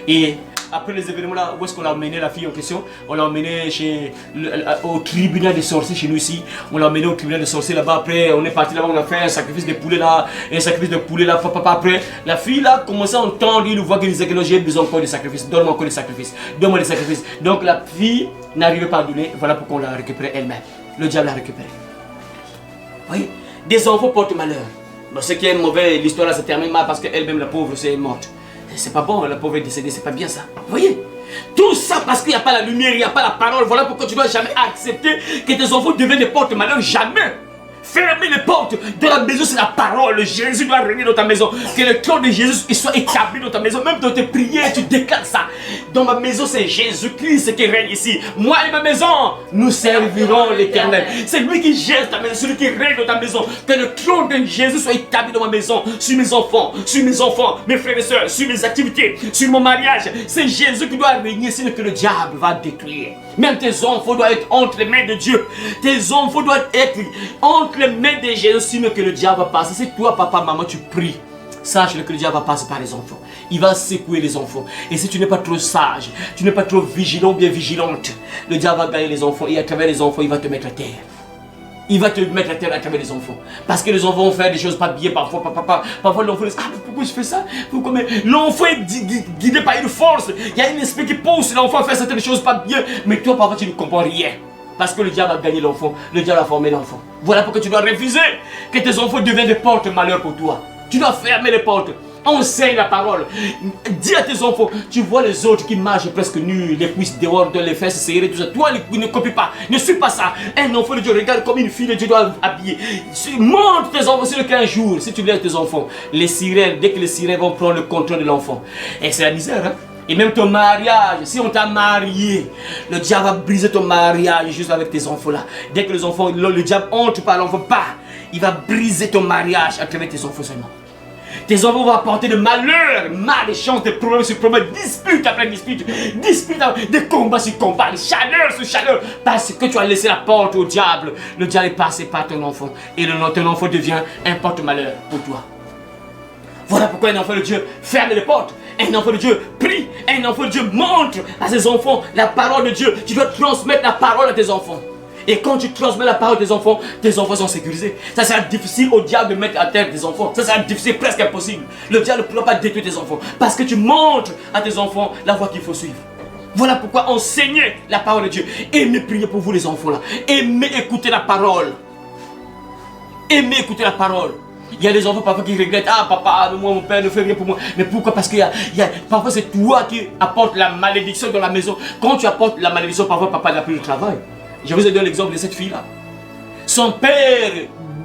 Et après les événements là, où est-ce qu'on a emmené la fille en question? On l'a emmenée au tribunal des sorciers chez nous ici. On l'a emmenée au tribunal des sorciers là-bas. Après, on est parti là-bas, on a fait un sacrifice de poulet là. Un sacrifice de poulet là. Papa, après, la fille là commençait à entendre, il nous voit qu'il disait que non, j'ai besoin encore de sacrifices. Donne-moi encore des sacrifices. Donne-moi des sacrifices. Donc la fille n'arrivait pas à donner. Voilà pourquoi on l'a récupérée elle-même. Le diable l'a récupérée. Vous voyez, des enfants portent malheur. Bon, ce qui est mauvais, l'histoire là se termine mal parce qu'elle-même, la pauvre, c'est morte. C'est pas bon, la pauvre est décédée, c'est pas bien ça. Vous voyez? Tout ça parce qu'il n'y a pas la lumière, il n'y a pas la parole. Voilà pourquoi tu ne dois jamais accepter que tes enfants deviennent des porte-malheur. Jamais. Fermez les portes de la maison, c'est la parole. Jésus doit régner dans ta maison. Que le trône de Jésus soit établi dans ta maison. Même dans tes prières, tu déclares ça. Dans ma maison, c'est Jésus-Christ qui règne ici. Moi et ma maison, nous servirons l'Éternel. C'est lui qui gère ta maison, celui qui règne dans ta maison. Que le trône de Jésus soit établi dans ma maison, sur mes enfants, mes frères et sœurs, sur mes activités, sur mon mariage. C'est Jésus qui doit régner, sinon que le diable va détruire. Même tes enfants doivent être entre les mains de Dieu. Tes enfants doivent être entre les mains de Jésus, sinon que le diable va passer. Si toi, papa, maman, tu pries, sache que le diable va passer par les enfants. Il va secouer les enfants. Et si tu n'es pas trop sage, tu n'es pas trop vigilant, bien vigilante, le diable va gagner les enfants. Et à travers les enfants, il va te mettre à terre. Il va te mettre à terre à travers les enfants. Parce que les enfants vont faire des choses pas bien parfois. Parfois l'enfant dit, ah, pourquoi je fais ça? L'enfant est guidé par une force. Il y a un esprit qui pousse l'enfant à faire certaines choses pas bien. Mais toi, parfois, tu ne comprends rien. Parce que le diable a gagné l'enfant. Le diable a formé l'enfant. Voilà pourquoi tu dois refuser que tes enfants deviennent des porte-malheur pour toi. Tu dois fermer les portes. Enseigne la parole. Dis à tes enfants, tu vois les autres qui marchent presque nus, les cuisses dehors, les fesses serrées, tout ça. Toi, ne copie pas. Ne suis pas ça. Un enfant de Dieu regarde comme une fille de Dieu doit habiller. Montre tes enfants sur le 15 jours. Si tu laisses tes enfants, les sirènes, dès que les sirènes vont prendre le contrôle de l'enfant. Et c'est la misère, hein. Et même ton mariage, si on t'a marié, le diable va briser ton mariage juste avec tes enfants là. Dès que les enfants, le diable entre par l'enfant, il va briser ton mariage à travers tes enfants seulement. Tes enfants vont apporter de malheur, malchance, des problèmes sur problèmes, disputes après disputes, des combats sur combats, de chaleur sur chaleur, parce que tu as laissé la porte au diable. Le diable est passé par ton enfant et ton enfant devient un porte-malheur pour toi. Voilà pourquoi un enfant de Dieu ferme les portes. Un enfant de Dieu prie. Un enfant de Dieu montre à ses enfants la parole de Dieu. Tu dois transmettre la parole à tes enfants. Et quand tu transmets la parole à tes enfants sont sécurisés. Ça sera difficile au diable de mettre à terre tes enfants. Ça sera difficile, presque impossible. Le diable ne pourra pas détruire tes enfants. Parce que tu montres à tes enfants la voie qu'il faut suivre. Voilà pourquoi enseignez la parole de Dieu. Aimez prier pour vous les enfants là. Aimez écouter la parole. Aimez écouter la parole. Il y a des enfants parfois qui regrettent, ah papa, moi mon père ne fait rien pour moi. Mais pourquoi? Parce que parfois c'est toi qui apportes la malédiction dans la maison. Quand tu apportes la malédiction, parfois papa n'a plus de travail. Je vous ai donné l'exemple de cette fille-là. Son père,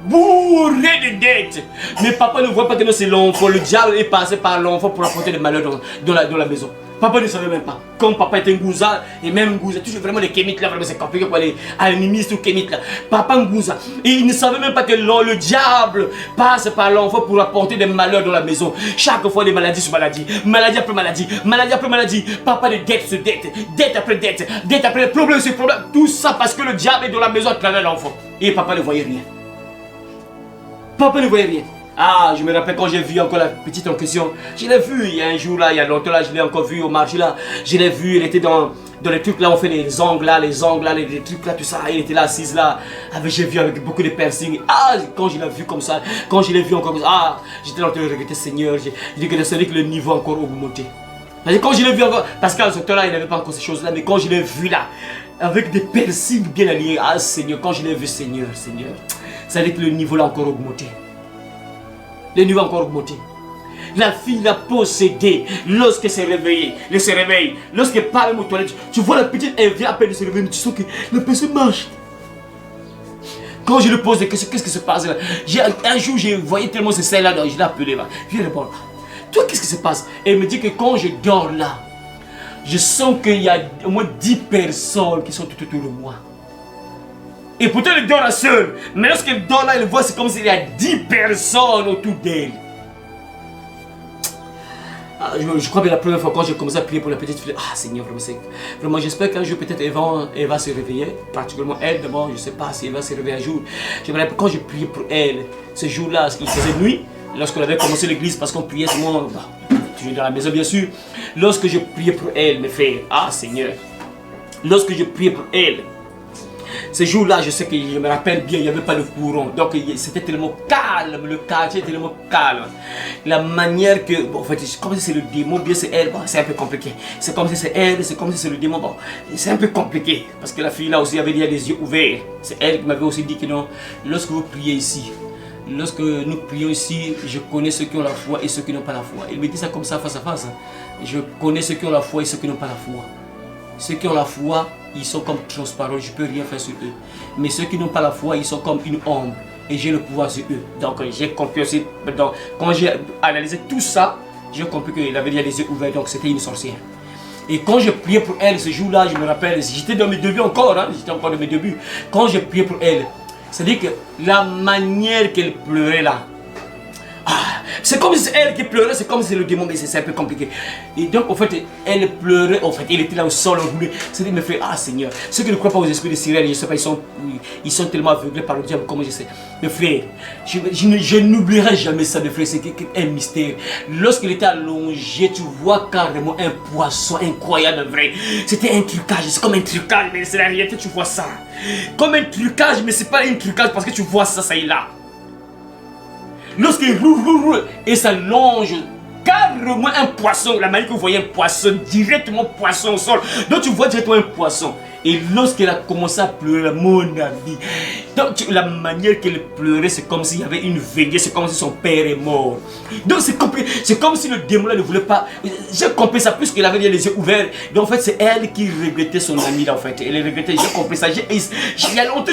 bourré de dettes. Mais papa ne voit pas que c'est l'enfant. Le diable est passé par l'enfant pour apporter des malheurs dans la maison. Papa ne savait même pas. Comme papa était Ngouza, et même Ngouza, toujours vraiment les kémites là, vraiment c'est compliqué pour les animistes ou kémites là. Papa Ngouza, et il ne savait même pas que le diable passe par l'enfant pour apporter des malheurs dans la maison. Chaque fois des maladies sur maladies, maladie après maladie, maladie après maladie. Papa des dettes sur dettes, dette après dette, dette après problème sur problème. Tout ça parce que le diable est dans la maison à travers l'enfant. Et papa ne voyait rien. Papa ne voyait rien. Ah, je me rappelle quand j'ai vu encore la petite en question. Je l'ai vue il y a un jour là, il y a longtemps là, je l'ai encore vue au marché là. Je l'ai vue, elle était dans les trucs là, on fait les ongles là, les trucs là, tout ça. Elle était là assise là, j'ai vu avec beaucoup de piercings. Ah, quand je l'ai vue comme ça, quand je l'ai vue encore comme ça, ah, j'étais en train de regretter Seigneur. J'ai dit que c'est que le niveau encore augmenté. Quand je l'ai vu encore, parce qu'à ce temps-là, il n'avait pas encore ces choses-là, mais quand je l'ai vu là, avec des piercings bien alignés, ah Seigneur, quand je l'ai vu Seigneur, ça veut dire que le niveau là encore augmenté. Le niveau a encore augmenté. La fille l'a possédée lorsqu'elle s'est réveillée. Elle se réveille. Lorsqu'elle parle aux toilettes, tu vois la petite, elle vient à peine de se réveiller, mais tu sens que la personne marche. Quand je lui pose des questions, qu'est-ce qui se passe là? Un jour, j'ai voyé tellement ce sein là, je l'ai appelé là. Viens d'abord. Toi, qu'est-ce qui se passe? Elle me dit que quand je dors là, je sens qu'il y a au moins 10 personnes qui sont tout autour de moi. Et pourtant, elle dort là seule. Mais lorsqu'elle dort là, elle voit, c'est comme s'il y a 10 personnes autour d'elle. Je crois que la première fois quand j'ai commencé à prier pour la petite fille, ah Seigneur, vraiment j'espère qu'un jour peut-être elle va se réveiller, particulièrement elle d'abord, je ne sais pas si elle va se réveiller un jour. Quand j'ai prié pour elle, ce jour-là, il faisait nuit, lorsqu'on avait commencé l'église, parce qu'on priait souvent, toujours dans la maison bien sûr, lorsque je priais pour elle, mes frères, ah Seigneur, lorsque je priais pour elle, ce jour-là, je sais que je me rappelle bien, il n'y avait pas de courant. Donc c'était tellement calme, le quartier était tellement calme. La manière que, bon, en fait, comme si c'est le démon, bien c'est elle, bon, c'est un peu compliqué. C'est comme si c'est elle, c'est comme si c'est le démon, bon, c'est un peu compliqué. Parce que la fille là aussi avait dit, les yeux ouverts. C'est elle qui m'avait aussi dit que non, lorsque vous priez ici, lorsque nous prions ici, je connais ceux qui ont la foi et ceux qui n'ont pas la foi. Il me dit ça comme ça, face à face. Je connais ceux qui ont la foi et ceux qui n'ont pas la foi. Ceux qui ont la foi, ils sont comme transparents, je ne peux rien faire sur eux. Mais ceux qui n'ont pas la foi, ils sont comme une ombre. Et j'ai le pouvoir sur eux. Donc j'ai compris aussi, donc, quand j'ai analysé tout ça, j'ai compris qu'elle avait déjà les yeux ouverts, donc c'était une sorcière. Et quand je priais pour elle ce jour-là, je me rappelle, j'étais dans mes débuts encore, hein, j'étais encore dans mes débuts. Quand je priais pour elle, c'est-à-dire que la manière qu'elle pleurait là, c'est comme si c'est elle qui pleurait, c'est comme si c'est le démon, mais c'est un peu compliqué. Et donc, en fait, elle pleurait, en fait, elle était là au sol, roulé. C'est-à-dire, mes frères, ah Seigneur, ceux qui ne croient pas aux esprits de sirène, je ne sais pas, ils sont tellement aveuglés par le diable, comment je sais. Mes frères, je n'oublierai jamais ça, mes frères, c'est un mystère. Lorsqu'il était allongé, tu vois carrément un poisson incroyable, vrai. C'était un trucage, c'est comme un trucage, mais c'est la réalité, tu vois ça. Comme un trucage, mais c'est pas un trucage parce que tu vois ça, ça est là. Lorsqu'il roule et ça longe carrément un poisson, la manière que vous voyez un poisson, directement poisson au sol, donc tu vois directement un poisson. Et lorsqu'elle a commencé à pleurer, mon ami, donc la manière qu'elle pleurait, c'est comme s'il y avait une veillée, c'est comme si son père est mort. Donc c'est comme si le démon là ne voulait pas. J'ai compris ça puisqu'il avait les yeux ouverts. Donc en fait c'est elle qui regrettait son ami là en fait. Elle regrettait, j'ai compris ça. Il y a longtemps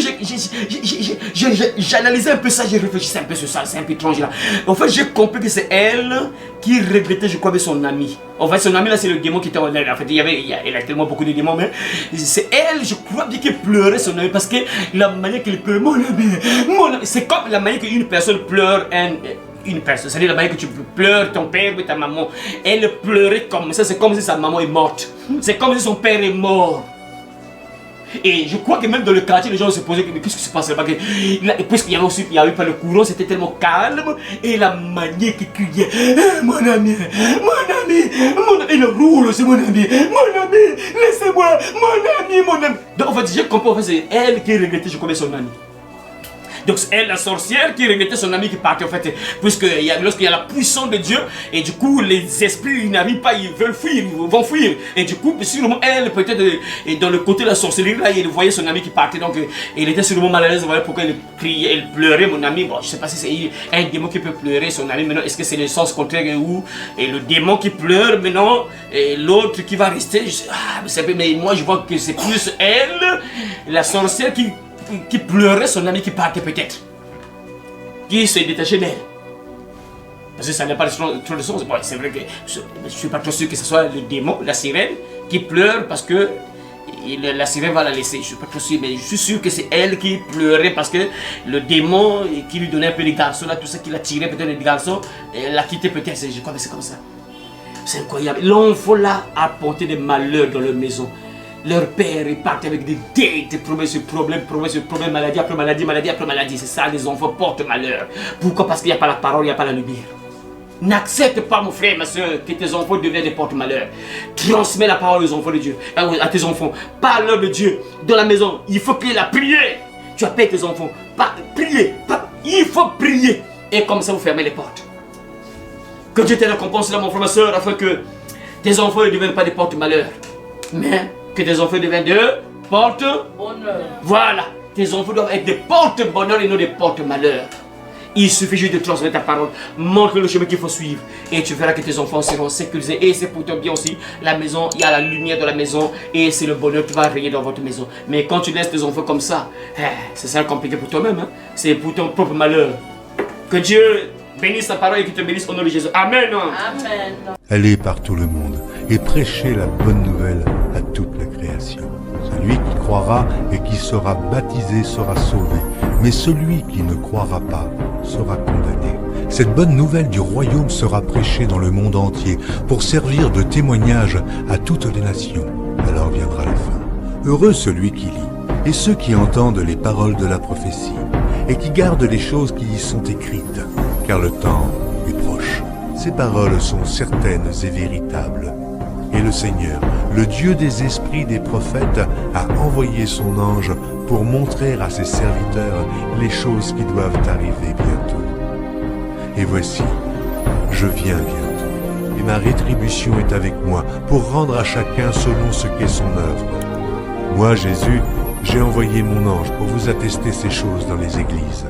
j'ai analysé un peu ça, j'ai réfléchi un peu sur ça, c'est un peu étrange là. En fait j'ai compris que c'est elle qui regrettait, je crois, son ami. En fait son ami là c'est le démon qui était en elle. En fait il y a tellement beaucoup de démons, mais c'est elle, je crois bien qu'elle pleurait son ami parce que la manière qu'elle pleurait, mon ami, c'est comme la manière qu'une personne pleure une personne, c'est-à-dire la manière que tu pleures ton père ou ta maman. Elle pleurait comme ça, c'est comme si sa maman est morte. C'est comme si son père est mort. Et je crois que même dans le quartier, les gens se posaient, mais qu'est-ce qui se passe là-bas? Puisqu'il n'y avait pas le courant, c'était tellement calme. Et la manière qu'il criait, mon ami, il roule, c'est mon ami, laissez-moi, mon ami. Donc en fait, j'ai compris, en fait, c'est elle qui regrettait, je connais son ami. Donc c'est elle, la sorcière, qui regrettait son ami qui partait, en fait, puisque lorsqu'il y a la puissance de Dieu, et du coup les esprits ils n'arrivent pas, ils veulent fuir, ils vont fuir, et du coup sûrement elle peut-être dans le côté de la sorcellerie là, elle voyait son ami qui partait, donc elle était sûrement mal à l'aise, voilà pourquoi elle criait, elle pleurait, mon ami. Bon, je sais pas si c'est un démon qui peut pleurer son ami, maintenant est-ce que c'est le sens contraire ou et le démon qui pleure maintenant et l'autre qui va rester, mais moi je vois que c'est plus elle, la sorcière qui pleurait son ami qui partait peut-être, qui se détachait d'elle. Parce que ça n'a pas trop de sens. Bon, c'est vrai que je ne suis pas trop sûr que ce soit le démon, la sirène, qui pleure parce que la sirène va la laisser. Je ne suis pas trop sûr, mais je suis sûr que c'est elle qui pleurait parce que le démon qui lui donnait un peu les garçons, là, tout ça qui l'a tiré peut-être les garçons, l'a quitté peut-être. Je crois que c'est comme ça. C'est incroyable. L'enfant là a porté des malheurs dans leur maison. Leur père est parti avec des dettes, problème sur problème, maladie après maladie, maladie après maladie. C'est ça, les enfants portent malheur. Pourquoi? Parce qu'il n'y a pas la parole, il n'y a pas la lumière. N'accepte pas, mon frère, ma soeur, que tes enfants deviennent des porte-malheur. Transmets la parole aux enfants de Dieu, à tes enfants. Parle de Dieu dans la maison. Il faut prier la prière. Tu appelles tes enfants. Prier. Il faut prier. Et comme ça, vous fermez les portes. Que Dieu te récompense là, mon frère, ma soeur, afin que tes enfants ne deviennent pas des porte-malheur. Mais que tes enfants deviennent des porte-bonheur. Voilà. Tes enfants doivent être des porte-bonheur et non des porte-malheur. Il suffit juste de transmettre ta parole, montre le chemin qu'il faut suivre et tu verras que tes enfants seront sécurisés et c'est pour ton bien aussi. La maison, il y a la lumière dans la maison et c'est le bonheur qui va régner dans votre maison. Mais quand tu laisses tes enfants comme ça, c'est ça compliqué pour toi-même, hein? C'est pour ton propre malheur. Que Dieu bénisse ta parole et qu'il te bénisse au nom de Jésus. Amen. Amen. Allez par tout le monde et prêchez la bonne nouvelle à toute la création. Celui qui croira et qui sera baptisé sera sauvé, mais celui qui ne croira pas sera condamné. Cette bonne nouvelle du royaume sera prêchée dans le monde entier pour servir de témoignage à toutes les nations. Alors viendra la fin. Heureux celui qui lit et ceux qui entendent les paroles de la prophétie et qui gardent les choses qui y sont écrites, car le temps est proche. Ces paroles sont certaines et véritables. Et le Seigneur, le Dieu des esprits des prophètes, a envoyé son ange pour montrer à ses serviteurs les choses qui doivent arriver bientôt. Et voici, je viens bientôt, et ma rétribution est avec moi pour rendre à chacun selon ce qu'est son œuvre. Moi, Jésus, j'ai envoyé mon ange pour vous attester ces choses dans les églises.